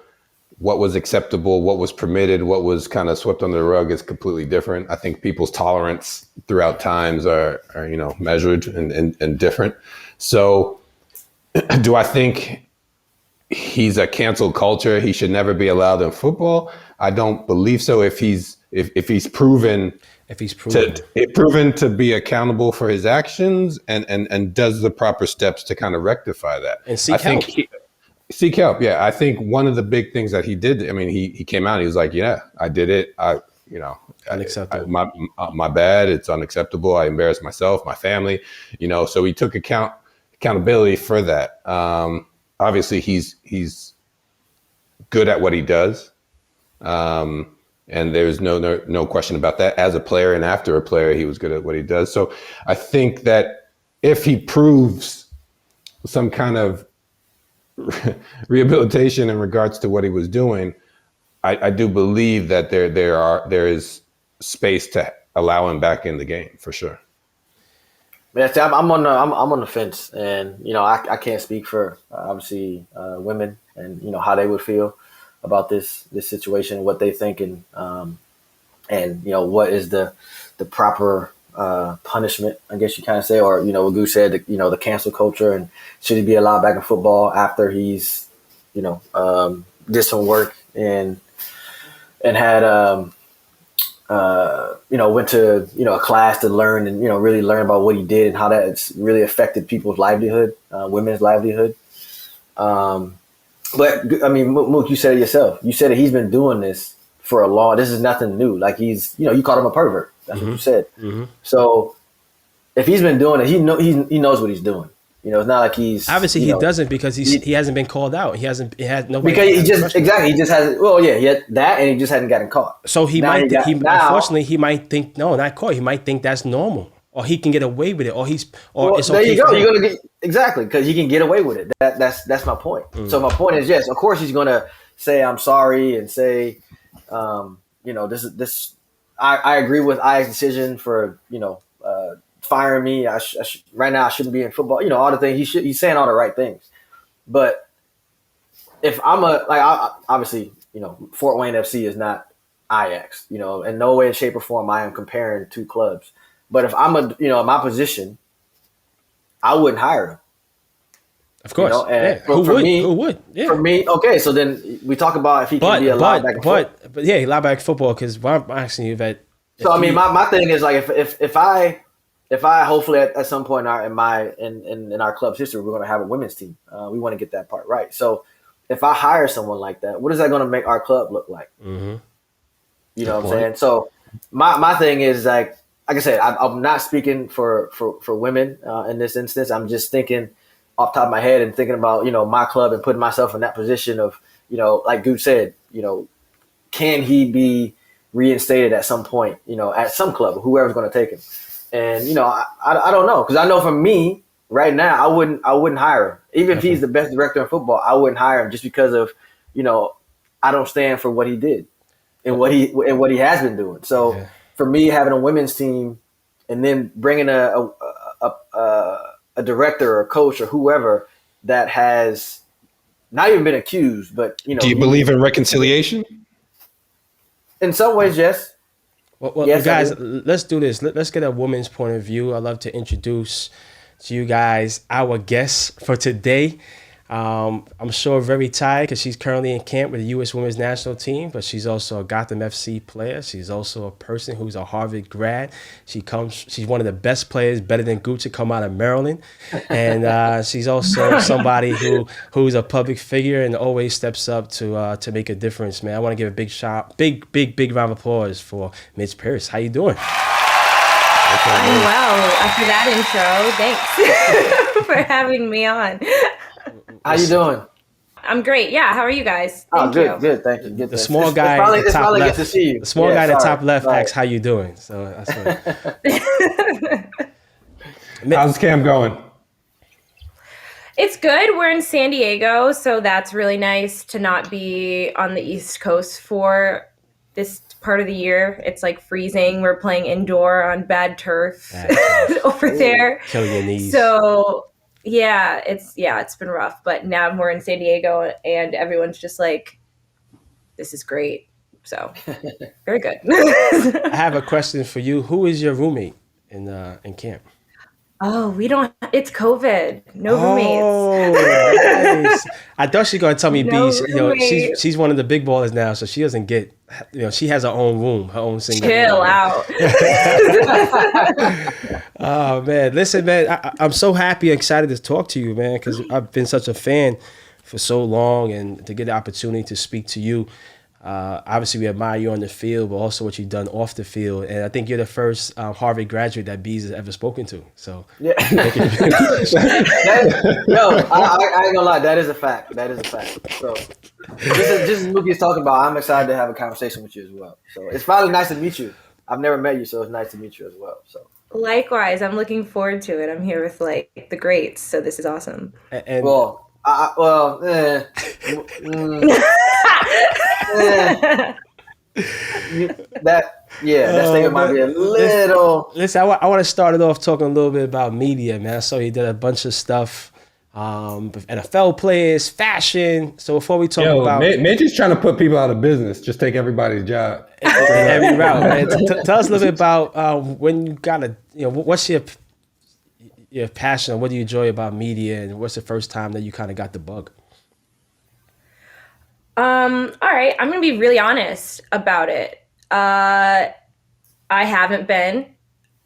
what was acceptable, what was permitted, what was kind of swept under the rug is completely different. I think people's tolerance throughout times are measured and different. So do I think he's a canceled culture? He should never be allowed in football? I don't believe so. If he's proven to be accountable for his actions and does the proper steps to kind of rectify that. And seek help. Seek help. Yeah. I think one of the big things that he did, I mean, he came out, he was like, yeah, I did it. Unacceptable. My bad. It's unacceptable. I embarrassed myself, my family, so he took accountability for that. Obviously he's good at what he does. And there's no question about that. As a player and after a player, he was good at what he does. So I think that if he proves some kind of rehabilitation in regards to what he was doing, I do believe that there is space to allow him back in the game for sure. Yeah, see, I'm on the fence, and I can't speak for obviously women and how they would feel about this situation, what they think, and what is the proper punishment, I guess you kind of say, or what Goose said, the cancel culture, and should he be allowed back in football after he's did some work and had went to a class to learn and really learn about what he did and how that's really affected people's livelihood, women's livelihood. But I mean, Mook, you said it yourself. You said that he's been doing this for a long. This is nothing new. Like you called him a pervert. That's what you said. Mm-hmm. So if he's been doing it, he knows what he's doing. It's not like he's obviously he doesn't because he hasn't been called out. He has no because he just hasn't. Well, yeah, he had that, and he just hadn't gotten caught. So unfortunately he might think not caught. He might think that's normal, or he can get away with it, it's there okay. You go. You're gonna get exactly because he can get away with it. That's my point. Mm. So my point is, yes, of course he's gonna say I'm sorry and say, this. I agree with Ike's decision for firing me. Right now I shouldn't be in football. All the things he's saying all the right things. But if I'm obviously Fort Wayne FC is not Ajax. In no way, shape, or form I am comparing two clubs. But if I'm in my position, I wouldn't hire him. Of course. Who would? Yeah. For me, okay. So then we talk about if he can be allowed back in football. But yeah, allowed back football because I'm asking you that. So I mean, my thing is like if I hopefully at some point in our club's history we're going to have a women's team. We want to get that part right. So if I hire someone like that, what is that going to make our club look like? Mm-hmm. You know what I'm saying? So my thing is like I said, I'm not speaking for women in this instance. I'm just thinking off the top of my head and thinking about my club and putting myself in that position of like Goose said, can he be reinstated at some point? At some club, whoever's going to take him. And I don't know because I know for me right now I wouldn't hire him even if he's the best director in football. I wouldn't hire him just because of I don't stand for what he did. in what he has been doing. So for me, having a women's team and then bringing a director or a coach or whoever that has not even been accused, but do you believe in reconciliation? In some ways, yes. Well, Yes, guys, let's do this. Let's get a woman's point of view. I'd love to introduce to you guys our guest for today. I'm sure very tired because she's currently in camp with the U.S. Women's National Team, but she's also a Gotham FC player. She's also a person who's a Harvard grad. She's one of the best players, better than Gucci, come out of Maryland. And she's also somebody who's a public figure and always steps up to make a difference, man. I want to give a big round of applause for Midge Purce. How you doing? I'm well. After that intro, thanks for having me on. How you doing? I'm great. Yeah. How are you guys? Good. Thank you. Good. The small guy at the top left. Good to see you. The small guy at the top left asks, "How you doing?" So that's what. How's camp going? It's good. We're in San Diego, so that's really nice to not be on the East Coast for this part of the year. It's like freezing. We're playing indoor on bad turf over there. Killing your knees. So it's been rough. But now we're in San Diego and everyone's just like, this is great. So very good. I have a question for you. Who is your roommate in camp? Oh, it's COVID. No roommates. Oh, nice. I thought she was gonna tell me No Bees, she's one of the big ballers now, so she doesn't get, she has her own room, her own single Chill room. out. Oh man, listen, man, I'm so happy and excited to talk to you, man, because I've been such a fan for so long, and to get the opportunity to speak to you. Obviously, we admire you on the field, but also what you've done off the field. And I think you're the first Harvard graduate that Bees has ever spoken to. So, yeah. I ain't gonna lie. That is a fact. So, just as Mookie is talking about, I'm excited to have a conversation with you as well. So, it's finally nice to meet you. I've never met you, so it's nice to meet you as well. So, Likewise, I'm looking forward to it. I'm here with like the greats, so this is awesome. And that statement might be a little. Listen, I want to start it off talking a little bit about media, man. I saw you did a bunch of stuff, NFL players, fashion. So before we talk about, Midge is trying to put people out of business, just take everybody's job. Every route, man. Tell us a little bit about when you got what's your passion? What do you enjoy about media, and what's the first time that you kind of got the bug? All right, I'm gonna be really honest about it. I haven't been.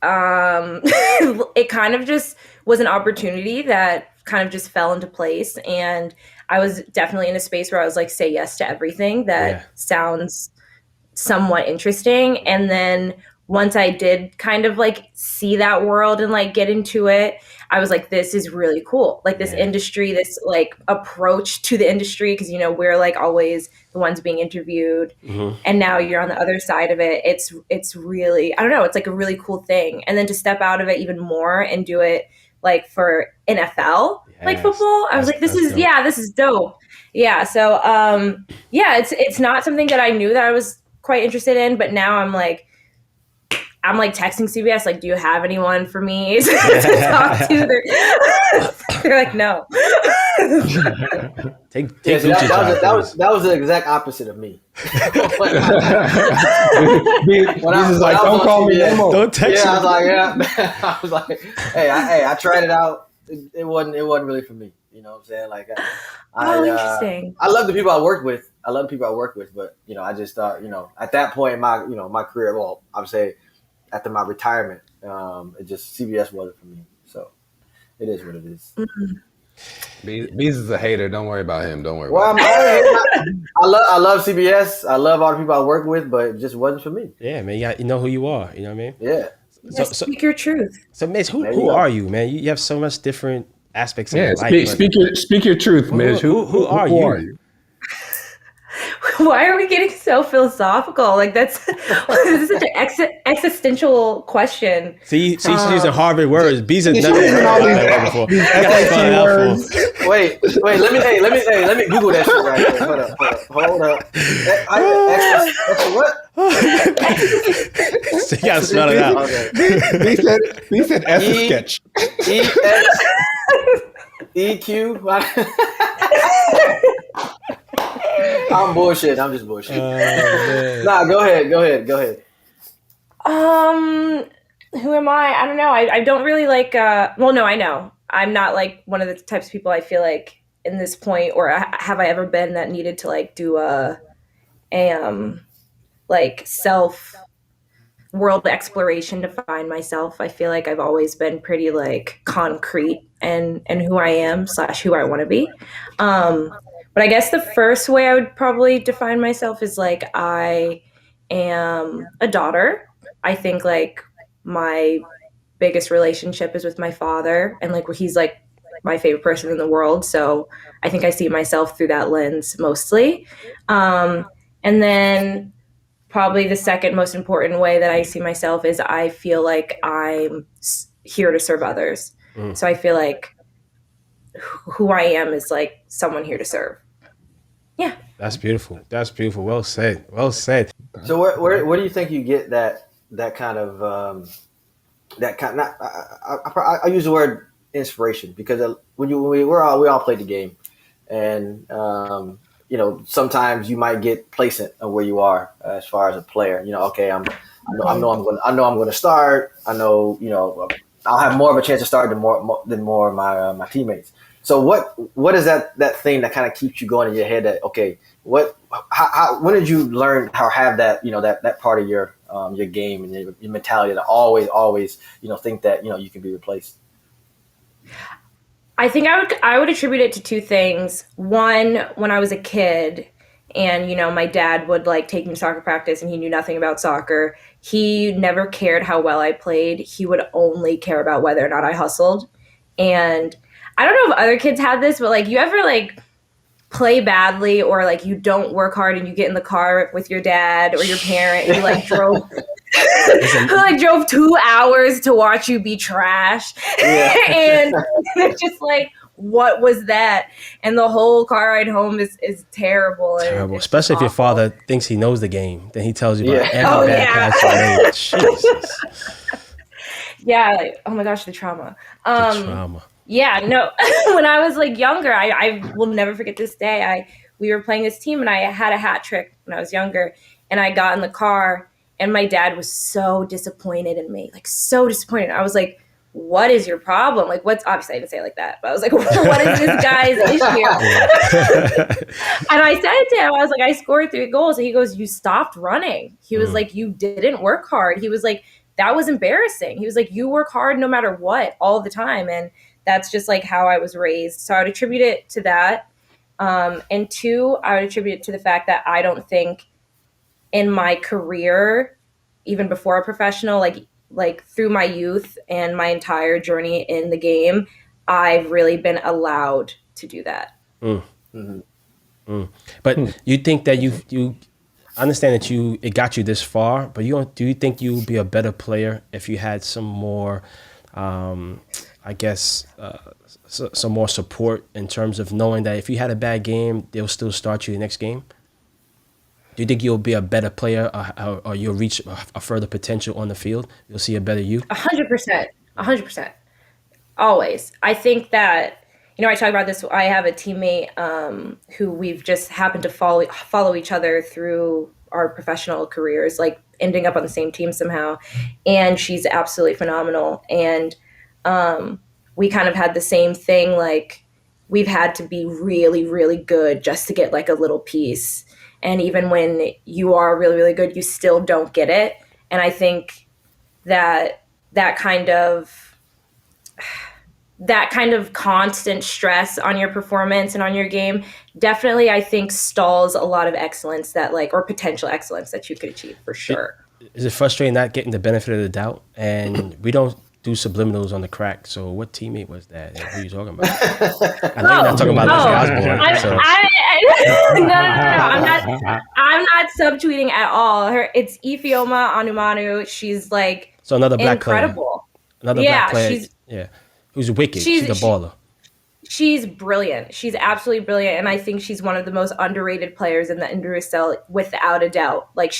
It kind of just was an opportunity that kind of just fell into place, and I was definitely in a space where I was like, say yes to everything that sounds somewhat interesting. And then once I did kind of like see that world and like get into it, I was like, this is really cool. Like this industry, this like approach to the industry, because we're like always the ones being interviewed, and now you're on the other side of it. It's really, I don't know, it's like a really cool thing. And then to step out of it even more and do it like for NFL, like football, I was like, this is dope. Yeah. So it's not something that I knew that I was quite interested in, but now I'm like texting CBS, like, do you have anyone for me to talk to? They're like, no. That was the exact opposite of me. When don't call me no more. Don't text me. I was like, hey, I tried it out. It wasn't really for me. You know what I'm saying? Like, interesting. I love the people I work with. But I just thought, at that point in my career, well, I would say after my retirement, it just CBS wasn't for me. So it is what it is. Mm-hmm. Bees is a hater. Don't worry about him. Don't worry. Well, I love CBS. I love all the people I work with, but it just wasn't for me. Yeah, man. You know who you are. You know what I mean? Yeah. Speak your truth. So, Mitch, who are you, man? You have so much different aspects of your life. Speak your truth, Mitch. Who are you? Why are we getting so philosophical? Like this is such an existential question. See, she's using Harvard words. B's has never heard that word before. Wait. Let me Google that shit right there. Hold up. So you gotta spell it out. Okay. He said S is sketch. EQ. I'm bullshit. I'm just bullshit. Nah, go ahead. Who am I? I don't know. I don't really like. Well, no, I know. I'm not like one of the types of people I feel like in this point, or have I ever been that needed to like do a like self world exploration to find myself. I feel like I've always been pretty like concrete and who I am / who I want to be. But I guess the first way I would probably define myself is like I am a daughter. I think like my biggest relationship is with my father, and like he's like my favorite person in the world. So I think I see myself through that lens mostly. And then probably the second most important way that I see myself is I feel like I'm here to serve others. So I feel like who I am is like someone here to serve. Yeah. That's beautiful. Well said. So where do you think you get that kind of I use the word inspiration, because we all played the game, and sometimes you might get placent of where you are as far as a player. Okay, I know I'm going to start. I know I'll have more of a chance to start than more of my teammates. So what is that thing that kind of keeps you going in your head? That okay, when did you learn how have that that part of your game and your mentality to always think that you can be replaced? I think I would attribute it to two things. One, when I was a kid and, my dad would like take me to soccer practice and he knew nothing about soccer. He never cared how well I played. He would only care about whether or not I hustled. And I don't know if other kids had this, but like you ever like play badly or like you don't work hard and you get in the car with your dad or your parent and you like drove who like drove 2 hours to watch you be trash. Yeah. And it's just like, what was that? And the whole car ride home is terrible. Terrible. Especially awful. If your father thinks he knows the game, then he tells you about every bad pass you made. Jesus. Yeah, like, oh my gosh, the trauma. The trauma. Yeah, no. When I was like younger, I will never forget this day. We were playing this team and I had a hat trick when I was younger, and I got in the car and my dad was so disappointed in me, like so disappointed. I was like, what is your problem? Like, obviously I didn't say it like that, but I was like, what is this guy's issue? And I said it to him, I was like, I scored 3 goals. And he goes, you stopped running. He was like, you didn't work hard. He was like, that was embarrassing. He was like, you work hard no matter what, all the time. And that's just like how I was raised. So I would attribute it to that. And 2, I would attribute it to the fact that I don't think in my career, even before a professional, like through my youth and my entire journey in the game, I've really been allowed to do that. But you think that you understand that it got you this far, but do you think you would be a better player if you had some more, I guess, some more support in terms of knowing that if you had a bad game, they'll still start you the next game? Do you think you'll be a better player or you'll reach a further potential on the field? You'll see a better you? 100%. 100%. Always. I think that, I talk about this. I have a teammate who we've just happened to follow each other through our professional careers, like ending up on the same team somehow. And she's absolutely phenomenal. And we kind of had the same thing. Like we've had to be really, really good just to get like a little piece. And even when you are really, really good, you still don't get it. And I think that kind of constant stress on your performance and on your game definitely, I think, stalls a lot of excellence or potential excellence that you could achieve for sure. Is it frustrating not getting the benefit of the doubt? And we don't do subliminals on the crack. So what teammate was that? Who are you talking about? I know you're not talking about Leslie Osborne. I'm not subtweeting at all. It's Ifeoma Onumanu. She's like another black incredible. Player. Another black player. Who's wicked. She's a baller. She's brilliant. She's absolutely brilliant. And I think she's one of the most underrated players in the NWSL without a doubt. Like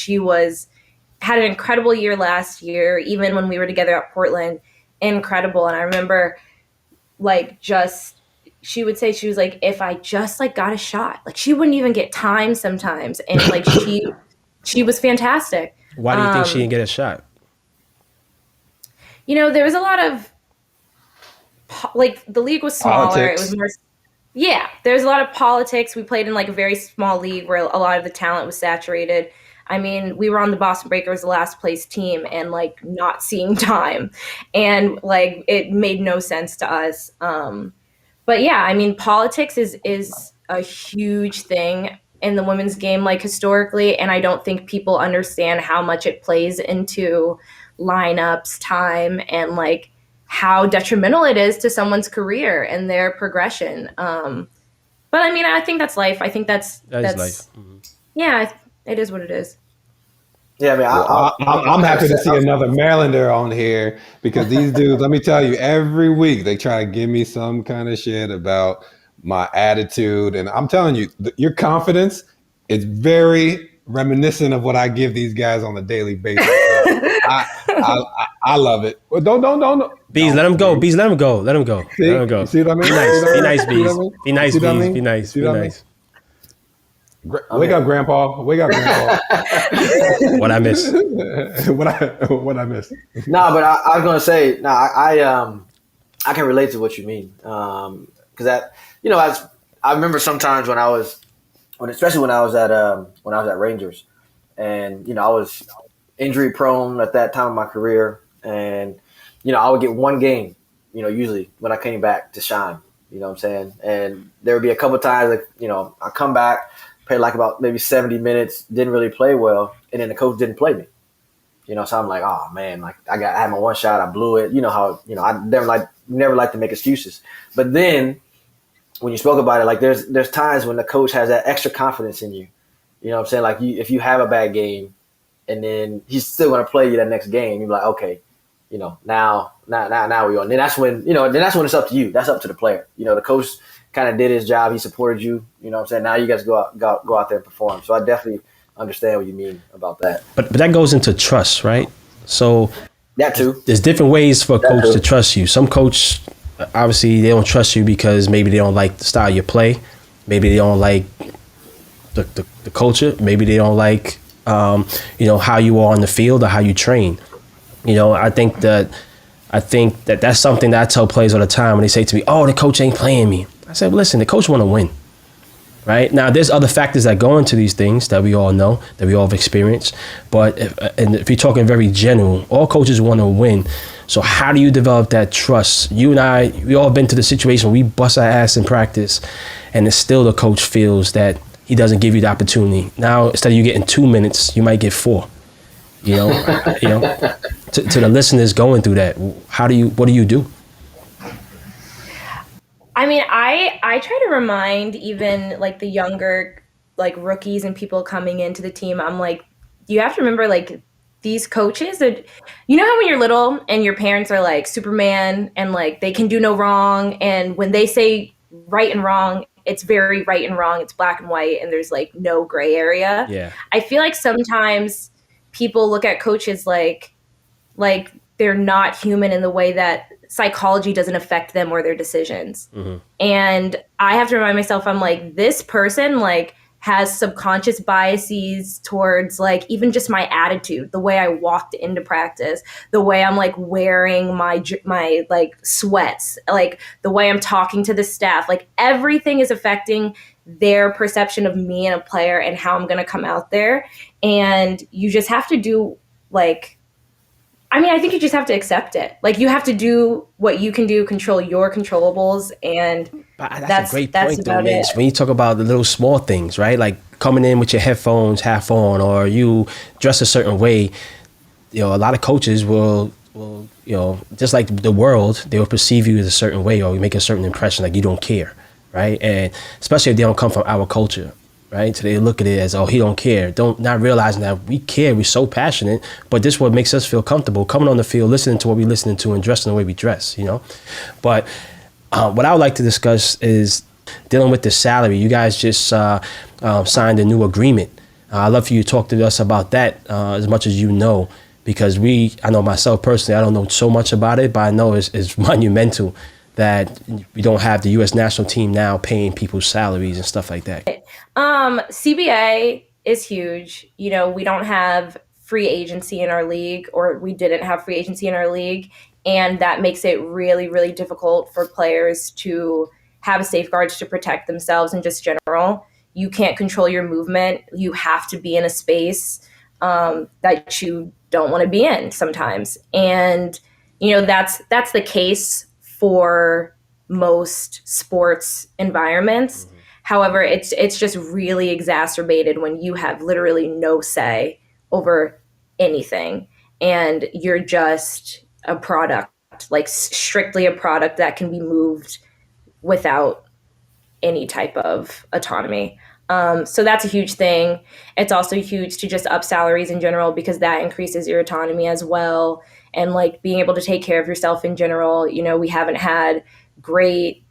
had an incredible year last year, even when we were together at Portland. Incredible. And I remember she would say, she was like, if I just got a shot, she wouldn't even get time sometimes. And she was fantastic. Why do you think she didn't get a shot? There was a lot of the league was smaller. Politics. It was more, there's a lot of politics. We played in a very small league where a lot of the talent was saturated. I mean, we were on the Boston Breakers, the last place team, and not seeing time, and it made no sense to us. But yeah, I mean, politics is a huge thing in the women's game, historically, and I don't think people understand how much it plays into lineups, time, and how detrimental it is to someone's career and their progression. But I mean, I think that's life. I think that's life. Mm-hmm. Yeah, it is what it is. Yeah, I mean, I'm happy to see another Marylander on here, because these dudes, let me tell you, every week they try to give me some kind of shit about my attitude. And I'm telling you, your confidence is very reminiscent of what I give these guys on a daily basis. I love it. Well, don't. Bees, let him go. Bees, let him go. Let him go. See? Let him go. See what I mean? Be nice, Bees. Be nice, Bees. Be nice. Be nice. Wake up, Grandpa. Wake up, Grandpa. What I miss? What I miss? No, but I was gonna say, I can relate to what you mean, because that, as I remember sometimes especially when I was at Rangers, and I was injury prone at that time of my career, and I would get one game, usually when I came back to shine. You know what I'm saying? And there would be a couple of times I come back, played about maybe 70 minutes, didn't really play well, and then the coach didn't play me. So I'm like, oh man, I had my one shot, I blew it. I never like to make excuses. But then when you spoke about it, there's times when the coach has that extra confidence in you. You know what I'm saying? If you have a bad game and then he's still going to play you that next game, you're like, okay, now we're on. Then that's when it's up to you. That's up to the player. The coach kind of did his job. He supported you. You know what I'm saying? Now you guys go out there and perform. So I definitely understand what you mean about that. But that goes into trust, right? So that too. There's different ways for a coach to trust you. Some coach, obviously, they don't trust you because maybe they don't like the style you play. Maybe they don't like the culture. Maybe they don't like how you are on the field or how you train. I think that that's something that I tell players all the time when they say to me, "Oh, the coach ain't playing me." I said, well, listen, the coach want to win, right? Now, there's other factors that go into these things that we all know, that we all have experienced. But if you're talking very general, all coaches want to win. So how do you develop that trust? You and I, we all been to the situation where we bust our ass in practice, and it's still the coach feels that he doesn't give you the opportunity. Now, instead of you getting 2 minutes, you might get 4. To the listeners going through that, what do you do? I mean, I try to remind even the younger rookies and people coming into the team. I'm like, you have to remember these coaches that, how when you're little and your parents are Superman and they can do no wrong, and when they say right and wrong, it's very right and wrong, it's black and white, and there's no gray area. Yeah. I feel sometimes people look at coaches like they're not human in the way that psychology doesn't affect them or their decisions. Mm-hmm. And I have to remind myself, I'm this person has subconscious biases towards even just my attitude, the way I walked into practice, the way I'm wearing my sweats, the way I'm talking to the staff, everything is affecting their perception of me and a player and how I'm going to come out there. And you just have to do I think you just have to accept it. You have to do what you can do, control your controllables, and that's a great point, though, man. When you talk about the little small things, right? Coming in with your headphones half on, or you dress a certain way. A lot of coaches will will, just like the world, they will perceive you as a certain way or make a certain impression, like you don't care, right? And especially if they don't come from our culture, right? So they look at it as, oh, he don't care. Not realizing that we care, we're so passionate, but this is what makes us feel comfortable, coming on the field, listening to what we're listening to and dressing the way we dress, But what I would like to discuss is dealing with the salary. You guys just signed a new agreement. I'd love for you to talk to us about that as much as you know, because I know myself personally, I don't know so much about it, but I know it's monumental that we don't have the U.S. national team now paying people's salaries and stuff like that. CBA is huge. We don't have free agency in our league, or we didn't have free agency in our league. And that makes it really, really difficult for players to have safeguards to protect themselves and just general. You can't control your movement. You have to be in a space that you don't want to be in sometimes. And, that's the case for most sports environments. Mm-hmm. However, it's just really exacerbated when you have literally no say over anything. And you're just a product, like strictly a product that can be moved without any type of autonomy. So that's a huge thing. It's also huge to just up salaries in general, because that increases your autonomy as well. And like being able to take care of yourself in general. We haven't had great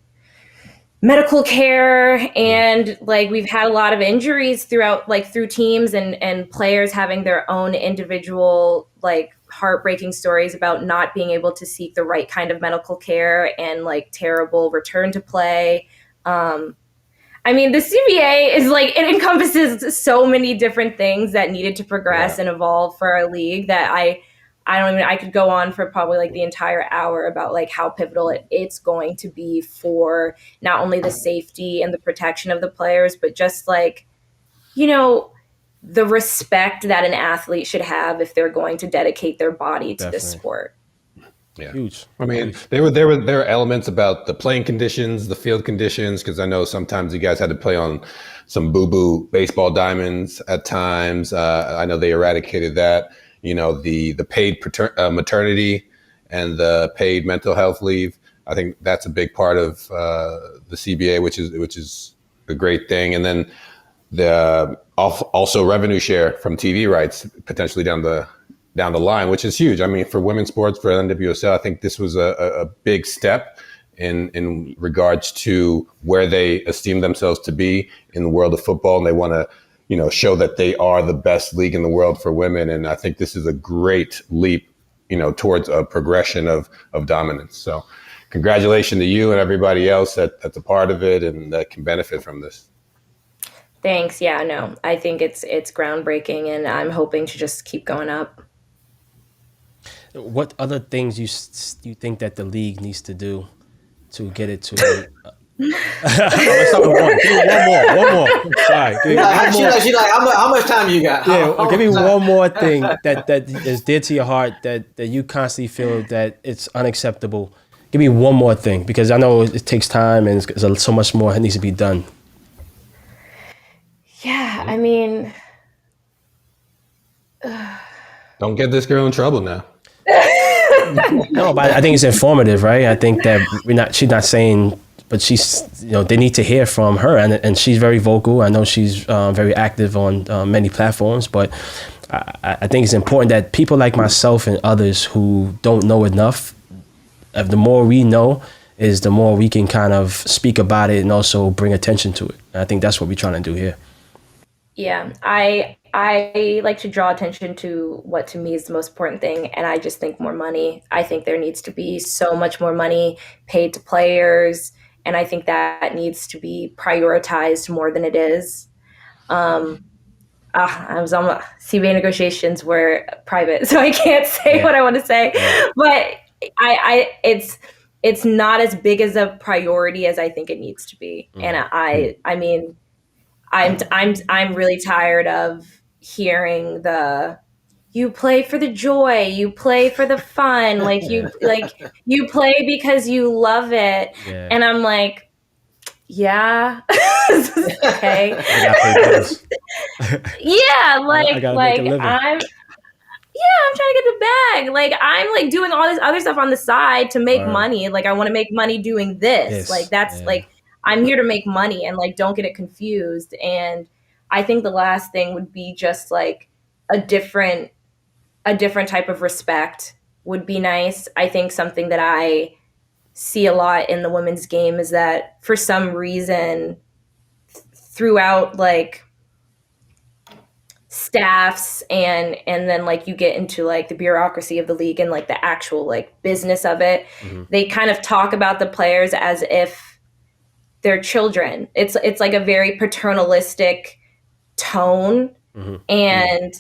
medical care, and like we've had a lot of injuries through teams and players having their own individual like heartbreaking stories about not being able to seek the right kind of medical care and like terrible return to play. The CBA is like, it encompasses so many different things that needed to progress and evolve for our league that I could go on for probably like the entire hour about like how pivotal it's going to be for not only the safety and the protection of the players, but just like, the respect that an athlete should have if they're going to dedicate their body to this sport. Yeah, huge. There were elements about the playing conditions, the field conditions, because I know sometimes you guys had to play on some boo-boo baseball diamonds at times. I know they eradicated that. The paid maternity and the paid mental health leave. I think that's a big part of the CBA, which is a great thing. And then the also revenue share from TV rights potentially down the line, which is huge. For women's sports, for NWSL, I think this was a big step in regards to where they esteem themselves to be in the world of football, and they want to show that they are the best league in the world for women. And I think this is a great leap, towards a progression of dominance. So congratulations to you and everybody else that's a part of it and that can benefit from this. Thanks. Yeah, no, I think it's groundbreaking, and I'm hoping to just keep going up. What other things you think that the league needs to do to get it to? Let's start with one. Give me one more. Sorry. She's like, how much time you got? Yeah, give me one more thing that is dear to your heart that you constantly feel that it's unacceptable. Give me one more thing, because I know it takes time and there's so much more that needs to be done. Yeah, Don't get this girl in trouble now. No, but I think it's informative, right? I think that she's not saying, but she's, they need to hear from her, and she's very vocal. I know she's very active on many platforms, but I think it's important that people like myself and others who don't know enough, the more we know, is the more we can kind of speak about it and also bring attention to it. And I think that's what we're trying to do here. Yeah, I like to draw attention to what to me is the most important thing, and I just think more money. I think there needs to be so much more money paid to players, and I think that needs to be prioritized more than it is. I was on CBA negotiations were private, so I can't say what I want to say, but it's not as big as a priority as I think it needs to be, and I'm really tired of hearing you play for the joy, you play for the fun, you play because you love it. Yeah. And I'm like, yeah. Okay. Yeah, I'm trying to get the bag. Like, I'm like doing all this other stuff on the side to make money. Like, I want to make money doing this. Like, that's like, I'm here to make money, and like, don't get it confused. And I think the last thing would be just like a different type of respect would be nice. I think something that I see a lot in the women's game is that for some reason throughout like staffs and then like you get into like the bureaucracy of the league and like the actual like business of it, they kind of talk about the players as if they're children. It's like a very paternalistic tone, and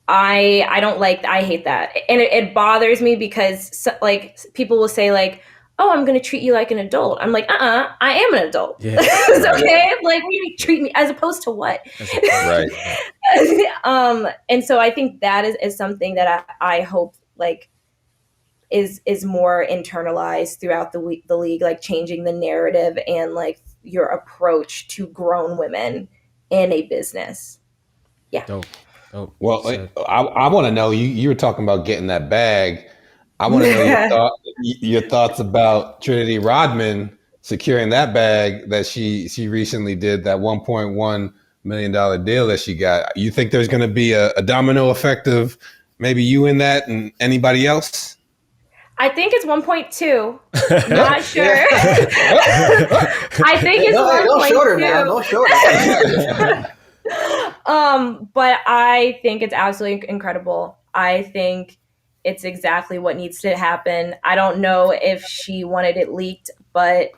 I don't like, I hate that, and it bothers me because like people will say like, oh, I'm going to treat you like an adult. I'm like, I am an adult. Yeah. It's okay. Like, you treat me as opposed to what? Right. And so I think that is something that I hope like is more internalized throughout the league, like changing the narrative and like your approach to grown women in a business. Yeah. Dope. Well, I want to know, you were talking about getting that bag. I want to know your thoughts about Trinity Rodman securing that bag that she recently did, that $1.1 million deal that she got. You think there's going to be a domino effect of maybe you in that and anybody else? I think it's 1.2. Not sure. I think it's 1.2. No shorter now. No shorter. But I think it's absolutely incredible. I think it's exactly what needs to happen. I don't know if she wanted it leaked, but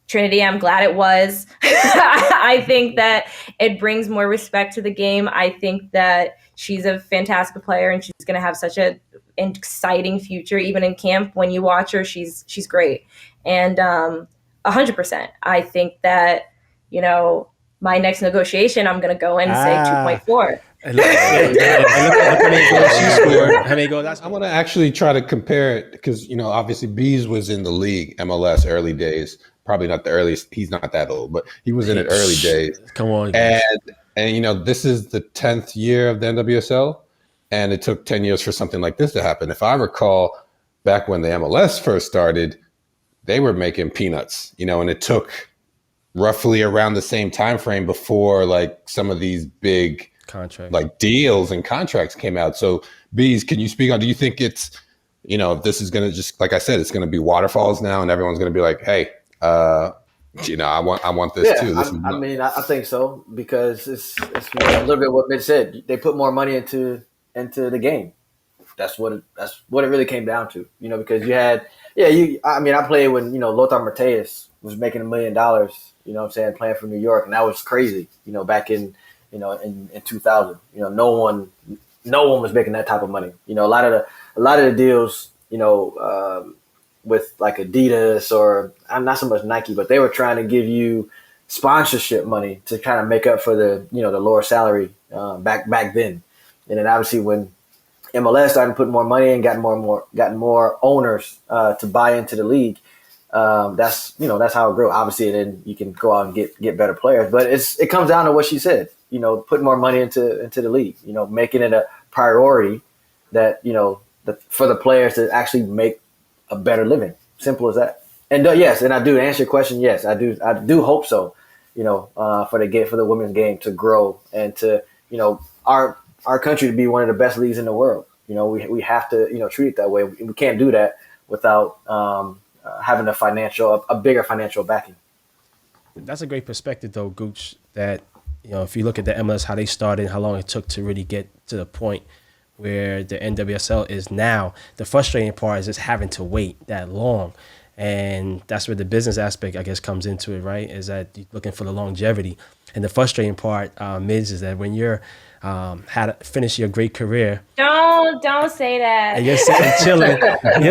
Trinity, I'm glad it was. I think that it brings more respect to the game. I think that she's a fantastic player, and she's going to have such an exciting future. Even in camp, when you watch her, she's great. And 100%. I think that, you know, my next negotiation, I'm going to go in and say 2.4. I want to actually try to compare it because, you know, obviously Bees was in the league, MLS, early days. Probably not the earliest. He's not that old, but he was in it early days. Come on. And you know, this is the 10th year of the NWSL, and it took 10 years for something like this to happen. If I recall, back when the MLS first started, they were making peanuts, you know, and it took roughly around the same time frame before like some of these big contract like deals and contracts came out. So Bees, can you speak on, do you think it's, you know, this is going to just, like I said, it's going to be waterfalls now and everyone's going to be like, hey, you know, I want this too. I mean, I think so, because it's a little bit what Mitch said. They put more money into the game. That's what it really came down to, you know, because you had, I mean, I played when, you know, Lothar Matthäus was making $1 million, you know what I'm saying, playing for New York. And that was crazy, you know, back in, you know, in 2000, you know, no one was making that type of money. You know, a lot of the deals, you know, with like Adidas or not so much Nike, but they were trying to give you sponsorship money to kind of make up for the, you know, the lower salary back then. And then obviously when MLS started putting more money and gotten more owners to buy into the league, that's how it grew. Obviously, then you can go out and get better players, but it comes down to what she said. You know, putting more money into the league. You know, making it a priority that, you know, for the players to actually make a better living. Simple as that. And yes, and I do, to answer your question. Yes, I do hope so. You know, for the women's game to grow and to, you know, our country to be one of the best leagues in the world. You know, we have to, you know, treat it that way. We can't do that without having a bigger financial backing. That's a great perspective, though, Gooch. That, you know, if you look at the MLS, how they started, how long it took to really get to the point where the NWSL is now. The frustrating part is just having to wait that long. And that's where the business aspect, I guess, comes into it, right? Is that you're looking for the longevity. And the frustrating part, Midge, is that when you're finish your great career. Don't say that. And you're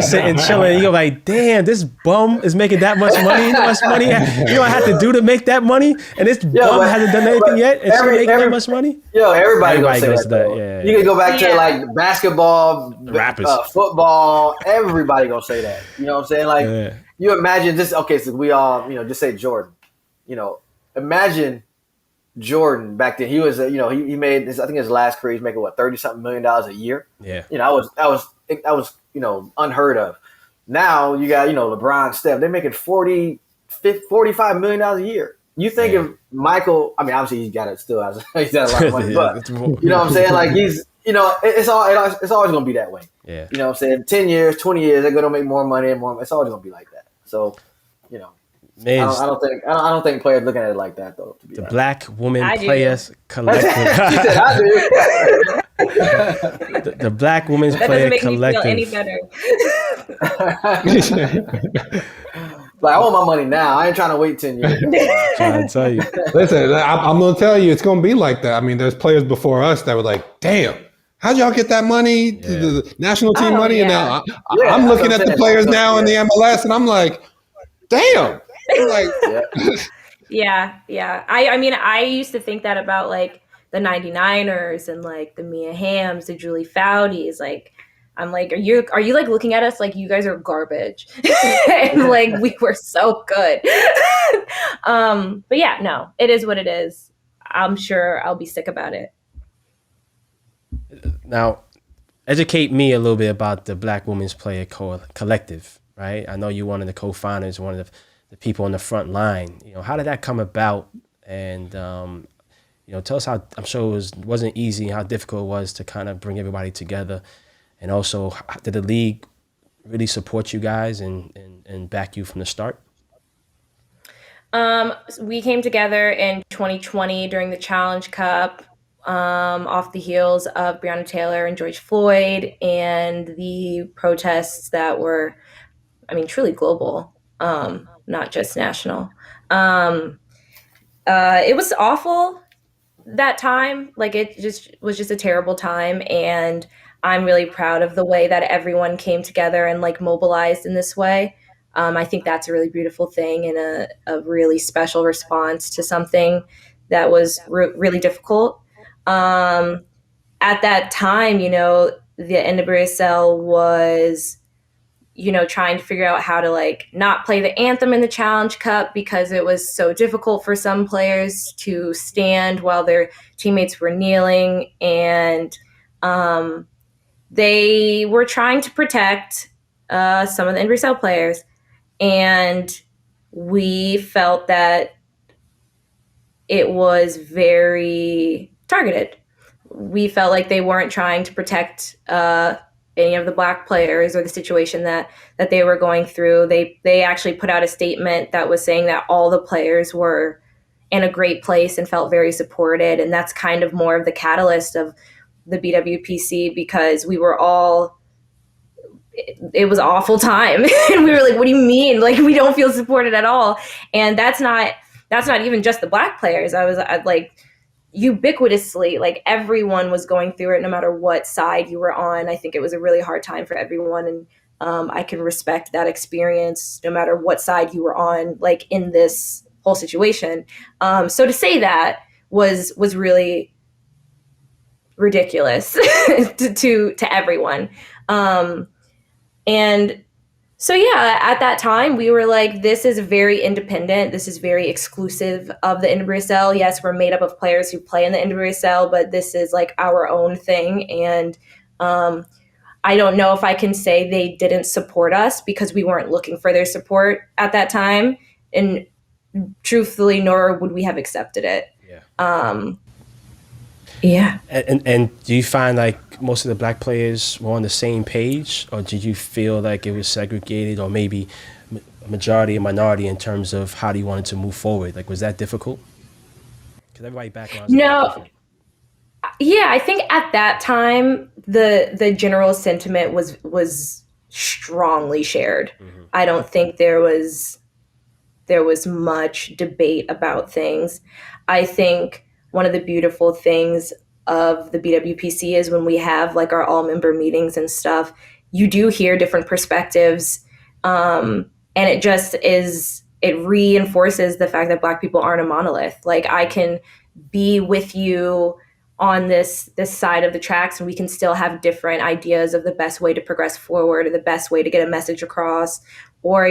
sitting chilling. You're like, damn, this bum is making that much money. You know how much money you know I have to do to make that money? And this bum hasn't done anything yet, and she's making that much money? Everybody goes to that. Yeah. You can go back to like basketball, rappers, football. Everybody gonna say that. You know what I'm saying? Like, you imagine this. Okay, so we all, you know, just say Jordan. You know, imagine Jordan back then, he was, he made this, I think his last career, he's making what, 30 something $million a year. Yeah. That was, unheard of. Now you got, LeBron, Steph, they're making $45 million a year. You think of Michael, I mean, obviously he's got a lot of money, but you know what I'm saying? Like he's, it's always going to be that way. Yeah. You know what I'm saying? 10 years, 20 years, they're going to make more money and more. It's always going to be like that. So, Man, I don't think players looking at it like that though. To be the honest. Black Women Players Collective. the Black Women's Player Collective. That doesn't make me feel any better. Like I want my money now. I ain't trying to wait 10 years. Trying to tell you. Listen, I'm going to tell you, it's going to be like that. I mean, there's players before us that were like, damn, how'd y'all get that money, the national team money? Yeah. And now I'm looking at the players now in the MLS, and I'm like, damn. Like, yeah. I mean, I used to think that about like the 99ers and like the Mia Hamms, the Julie Foudies. Like, I'm like, are you like looking at us like you guys are garbage? And like we were so good. But yeah, no, it is what it is. I'm sure I'll be sick about it. Now, educate me a little bit about the Black Women's Player Collective, right? I know you're one of the co-founders, one of the people on the front line. How did that come about? And tell us how. I'm sure it wasn't easy, how difficult it was to kind of bring everybody together. And also, did the league really support you guys and back you from the start? We came together in 2020 during the Challenge Cup, off the heels of Breonna Taylor and George Floyd and the protests that were, I mean, truly global, not just national. It was awful that time. Like it was just a terrible time. And I'm really proud of the way that everyone came together and like mobilized in this way. I think that's a really beautiful thing and a really special response to something that was really difficult. At that time, the NWSL was, trying to figure out how to like not play the anthem in the Challenge Cup because it was so difficult for some players to stand while their teammates were kneeling. And they were trying to protect some of the NWSL players. And we felt that it was very targeted. We felt like they weren't trying to protect any of the Black players or the situation that they were going through. They actually put out a statement that was saying that all the players were in a great place and felt very supported. And that's kind of more of the catalyst of the BWPC because we were all, it was an awful time. And we were like, what do you mean? Like, we don't feel supported at all. And that's not even just the Black players. I was like, ubiquitously, like everyone was going through it no matter what side you were on. I think it was a really hard time for everyone. And I can respect that experience no matter what side you were on, like in this whole situation. So to say that was really ridiculous to everyone. And so, yeah, at that time, we were like, this is very independent. This is very exclusive of the NWSL. Yes, we're made up of players who play in the NWSL, but this is like our own thing. And I don't know if I can say they didn't support us because we weren't looking for their support at that time. And truthfully, nor would we have accepted it. Yeah. And do you find like most of the Black players were on the same page, or did you feel like it was segregated, or maybe a majority and minority in terms of how you wanted to move forward? Like, was that difficult? Because everybody backgrounds. No. Yeah, I think at that time the general sentiment was strongly shared. Mm-hmm. I don't think there was much debate about things. I think one of the beautiful things of the BWPC is when we have like our all member meetings and stuff, you do hear different perspectives. And it reinforces the fact that Black people aren't a monolith. Like I can be with you on this side of the tracks and we can still have different ideas of the best way to progress forward or the best way to get a message across, or,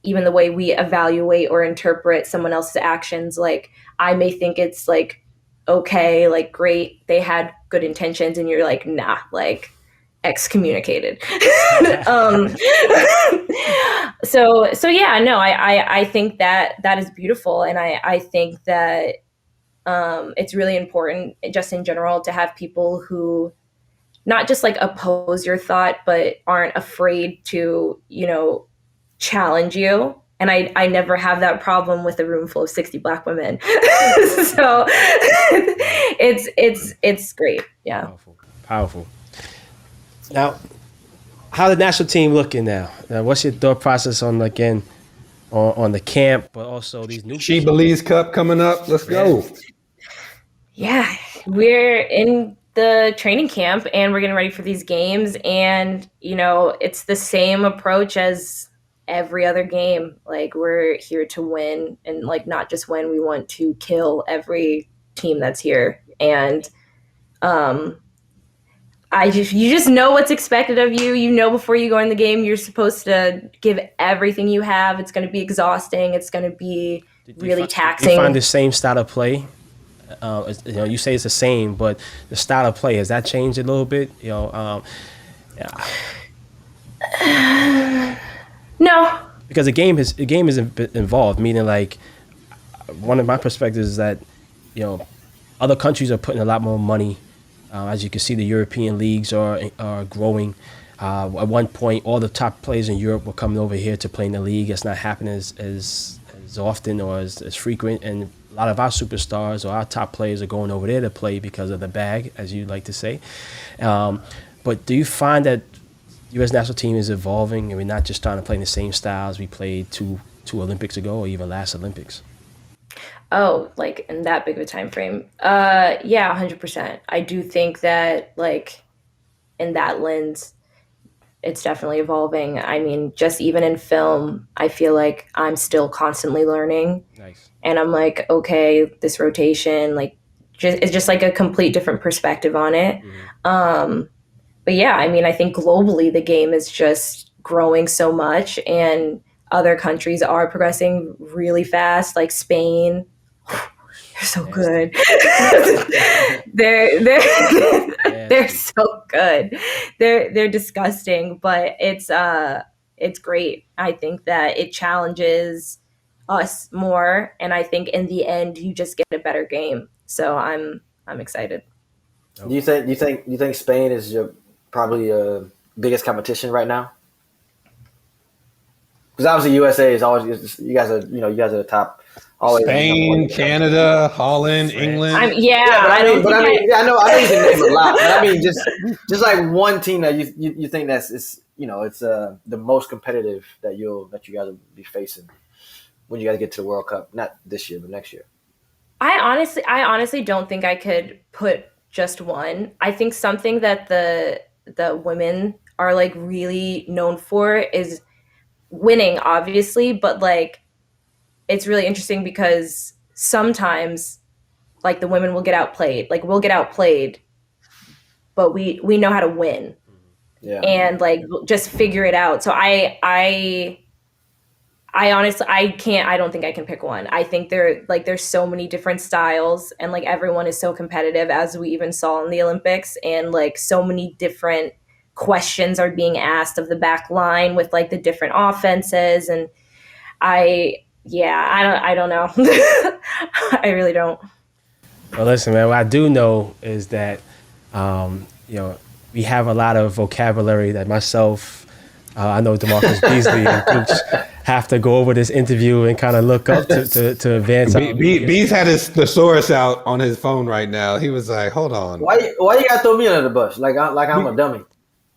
even the way we evaluate or interpret someone else's actions, like I may think it's like, okay, like great, they had good intentions, and you're like, nah, like excommunicated. So yeah, no, I think that is beautiful. And I think that it's really important just in general to have people who not just like oppose your thought, but aren't afraid to, challenge you. And I never have that problem with a room full of 60 Black women. So it's great. Yeah. Powerful. Now, how the national team looking now? What's your thought process on, again, on the camp, but also these new SheBelieves Cup coming up? Let's go. Yeah, we're in the training camp and we're getting ready for these games, and it's the same approach as every other game. Like, we're here to win, and like not just win, we want to kill every team that's here. And you just know what's expected of you. Before you go in the game, you're supposed to give everything you have. It's going to be exhausting. It's going to be really taxing. Do you find the same style of play? You say it's the same, but the style of play, has that changed a little bit? No. Because the game is involved, meaning like one of my perspectives is that, other countries are putting a lot more money. As you can see, the European leagues are growing. At one point, all the top players in Europe were coming over here to play in the league. It's not happening as often or as frequent. And a lot of our superstars or our top players are going over there to play because of the bag, as you like to say. But do you find that U.S. national team is evolving and we're not just trying to play in the same styles we played two Olympics ago or even last Olympics? Oh, like in that big of a time frame? Yeah, 100%. I do think that, like, in that lens, it's definitely evolving. I mean, just even in film, I feel like I'm still constantly learning. Nice. And I'm like, okay, this rotation, like, it's just like a complete different perspective on it. Mm-hmm. But yeah, I mean, I think globally the game is just growing so much, and other countries are progressing really fast, like Spain. They're so good. they're so good. They're disgusting, but it's great. I think that it challenges us more, and I think in the end you just get a better game. So I'm excited. Do you think Spain is your probably biggest competition right now? Because obviously USA is always, you guys are the top. Always Spain, Canada, Holland, England. I know you can name a lot. But I mean, just like one team that you think it's the most competitive that you guys will be facing when you guys get to the World Cup, not this year but next year. I honestly don't think I could put just one. I think something that the women are like really known for is winning, obviously, but like it's really interesting because sometimes like the women will get outplayed. Like we'll get outplayed, but we know how to win. Yeah. And like just figure it out. So I honestly I don't think I can pick one. I think there's so many different styles, and like everyone is so competitive, as we even saw in the Olympics, and like so many different questions are being asked of the back line with like the different offenses, and I don't know. I really don't. Well, listen, man, what I do know is that we have a lot of vocabulary that myself, I know Damarcus, Beasley, and Coach have to go over this interview and kind of look up to advance. Bees had his thesaurus out on his phone right now. He was like, "Hold on, why you gotta throw me under the bus? Like I'm a dummy."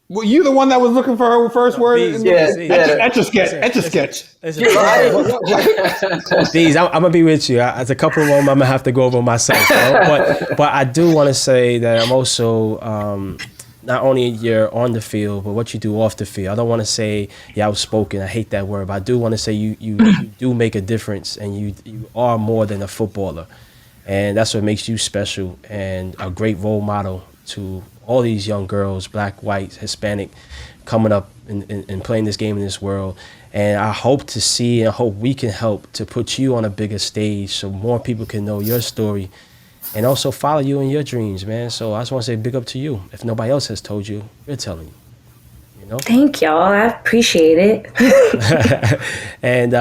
Well, you the one that was looking for her first word? Etch a sketch. Bees, I'm gonna be with you. As a couple of them, I'm gonna have to go over myself. But I do want to say that I'm also not only you're on the field, but what you do off the field. I don't want to say you're outspoken. I hate that word, but I do want to say you do make a difference, and you are more than a footballer, and that's what makes you special and a great role model to all these young girls, black, white, Hispanic, coming up and playing this game in this world. And I hope to see and hope we can help to put you on a bigger stage so more people can know your story and also follow you in your dreams, man. So I just want to say big up to you. If nobody else has told you, we're telling you. You know? Thank y'all. I appreciate it. And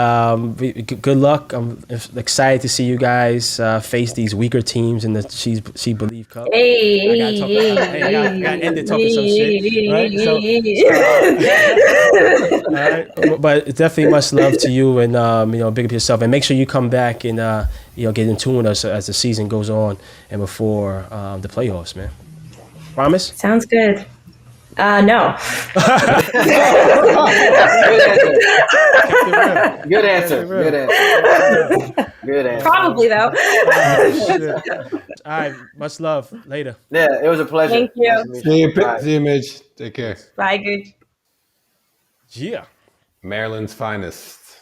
good luck. I'm excited to see you guys face these weaker teams in the SheBelieves Cup. Hey, I gotta end it talking some shit, right? So, all right. But definitely much love to you, and big up yourself, and make sure you come back and get in tune with us as the season goes on and before the playoffs, man. Promise? Sounds good. No. Good answer. Probably though. All right. Much love. Later. Yeah, it was a pleasure. Thank you. See you, Midge. Take care. Bye, good. Yeah. Maryland's finest.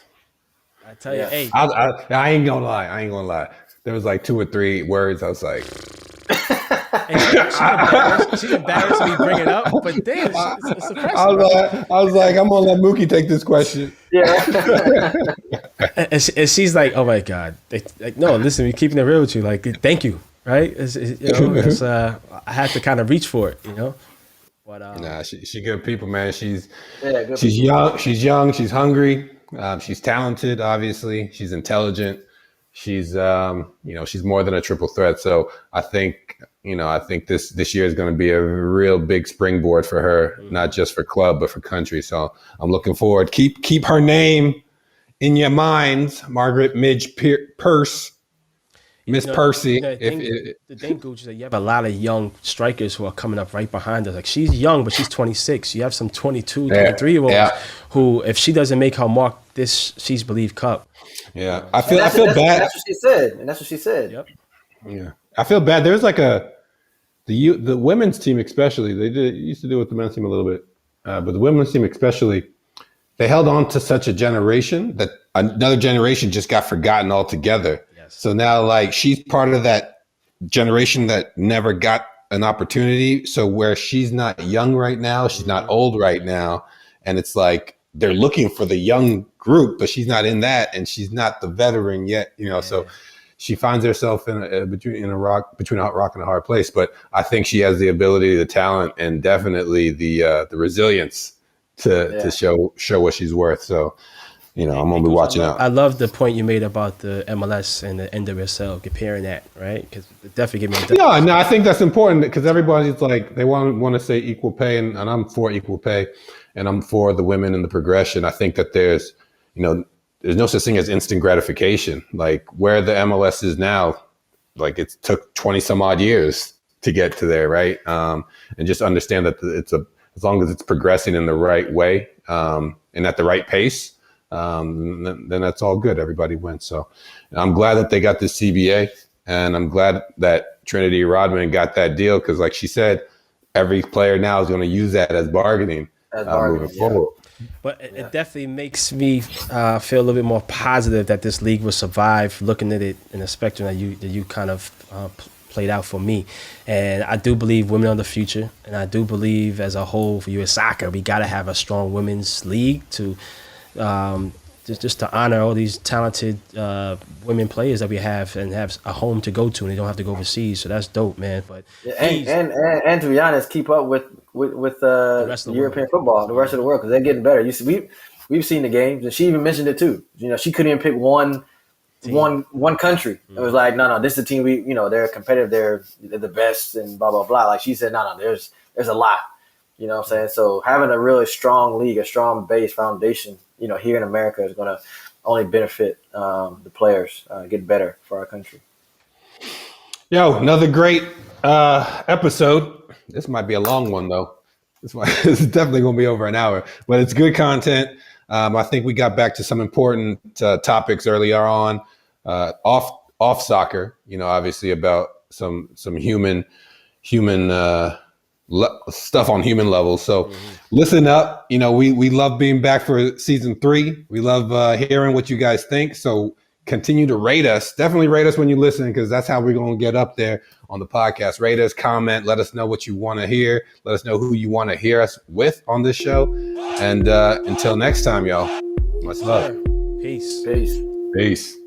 I tell you, hey. I ain't gonna lie. There was like 2 or 3 words I was like. She's embarrassed me bring it up, but damn, it's impressive. I was like, I'm gonna let Mookie take this question. Yeah. and she's like, oh my God, no, listen, we're keeping it real with you. Like, thank you, right? I had to kind of reach for it, you know. But nah, she good people, man. She's good young. She's young. She's hungry. She's talented. Obviously, she's intelligent. She's she's more than a triple threat. So I think this year is going to be a real big springboard for her, not just for club but for country. So I'm looking forward. Keep her name in your minds, Margaret Midge Purce, Miss Percy. The thing, Gucci, is that you have a lot of young strikers who are coming up right behind us. Like, she's young, but she's 26. You have some 22, 23-year-olds who, if she doesn't make her mark this SheBelieves Cup. Yeah, I feel bad. That's what she said. Yep. Yeah, I feel bad. There's like the women's team especially. They used to do it with the men's team a little bit, but the women's team especially, they held on to such a generation that another generation just got forgotten altogether. Yes. So now, like, she's part of that generation that never got an opportunity. So where she's not young right now, she's not old right now, and it's like they're looking for the young group, but she's not in that, and she's not the veteran yet. So she finds herself between a rock and a hard place. But I think she has the ability, the talent, and definitely the resilience to show what she's worth. So, I'm gonna be watching out. I love the point you made about the MLS and the NWSL, comparing that, right? Because it definitely gave me. I think that's important because everybody's like, they want to say equal pay, and I'm for equal pay, and I'm for the women and the progression. I think that there's no such thing as instant gratification. Like, where the MLS is now, like, it took 20 some odd years to get to there, right? And just understand that as long as it's progressing in the right way and at the right pace, then that's all good. Everybody wins. So I'm glad that they got this CBA, and I'm glad that Trinity Rodman got that deal because, like she said, every player now is going to use that as bargaining moving forward. But it definitely makes me feel a little bit more positive that this league will survive, looking at it in a spectrum that you kind of played out for me. And I do believe women are the future, and I do believe as a whole for U.S. soccer, we got to have a strong women's league to just to honor all these talented women players that we have and have a home to go to, and they don't have to go overseas. So that's dope, man. But and to be honest, keep up with the European football, the rest of the world, because they're getting better. You see, we've seen the games, and she even mentioned it too. She couldn't even pick one country. It was like, no, this is the team they're competitive, they're the best, and blah blah blah. Like she said, no, there's a lot. You know what I'm saying? So having a really strong league, a strong base foundation, here in America is going to only benefit the players, get better for our country. Yo, another great episode. This might be a long one, though. This is definitely going to be over an hour, but it's good content. I think we got back to some important topics earlier on, off soccer. Obviously about some human stuff on human levels. So listen up. We love being back for season 3. We love hearing what you guys think. So continue to rate us. Definitely rate us when you listen, because that's how we're going to get up there on the podcast. Rate us, comment, let us know what you want to hear. Let us know who you want to hear us with on this show. And until next time, y'all, much love. Peace. Peace. Peace.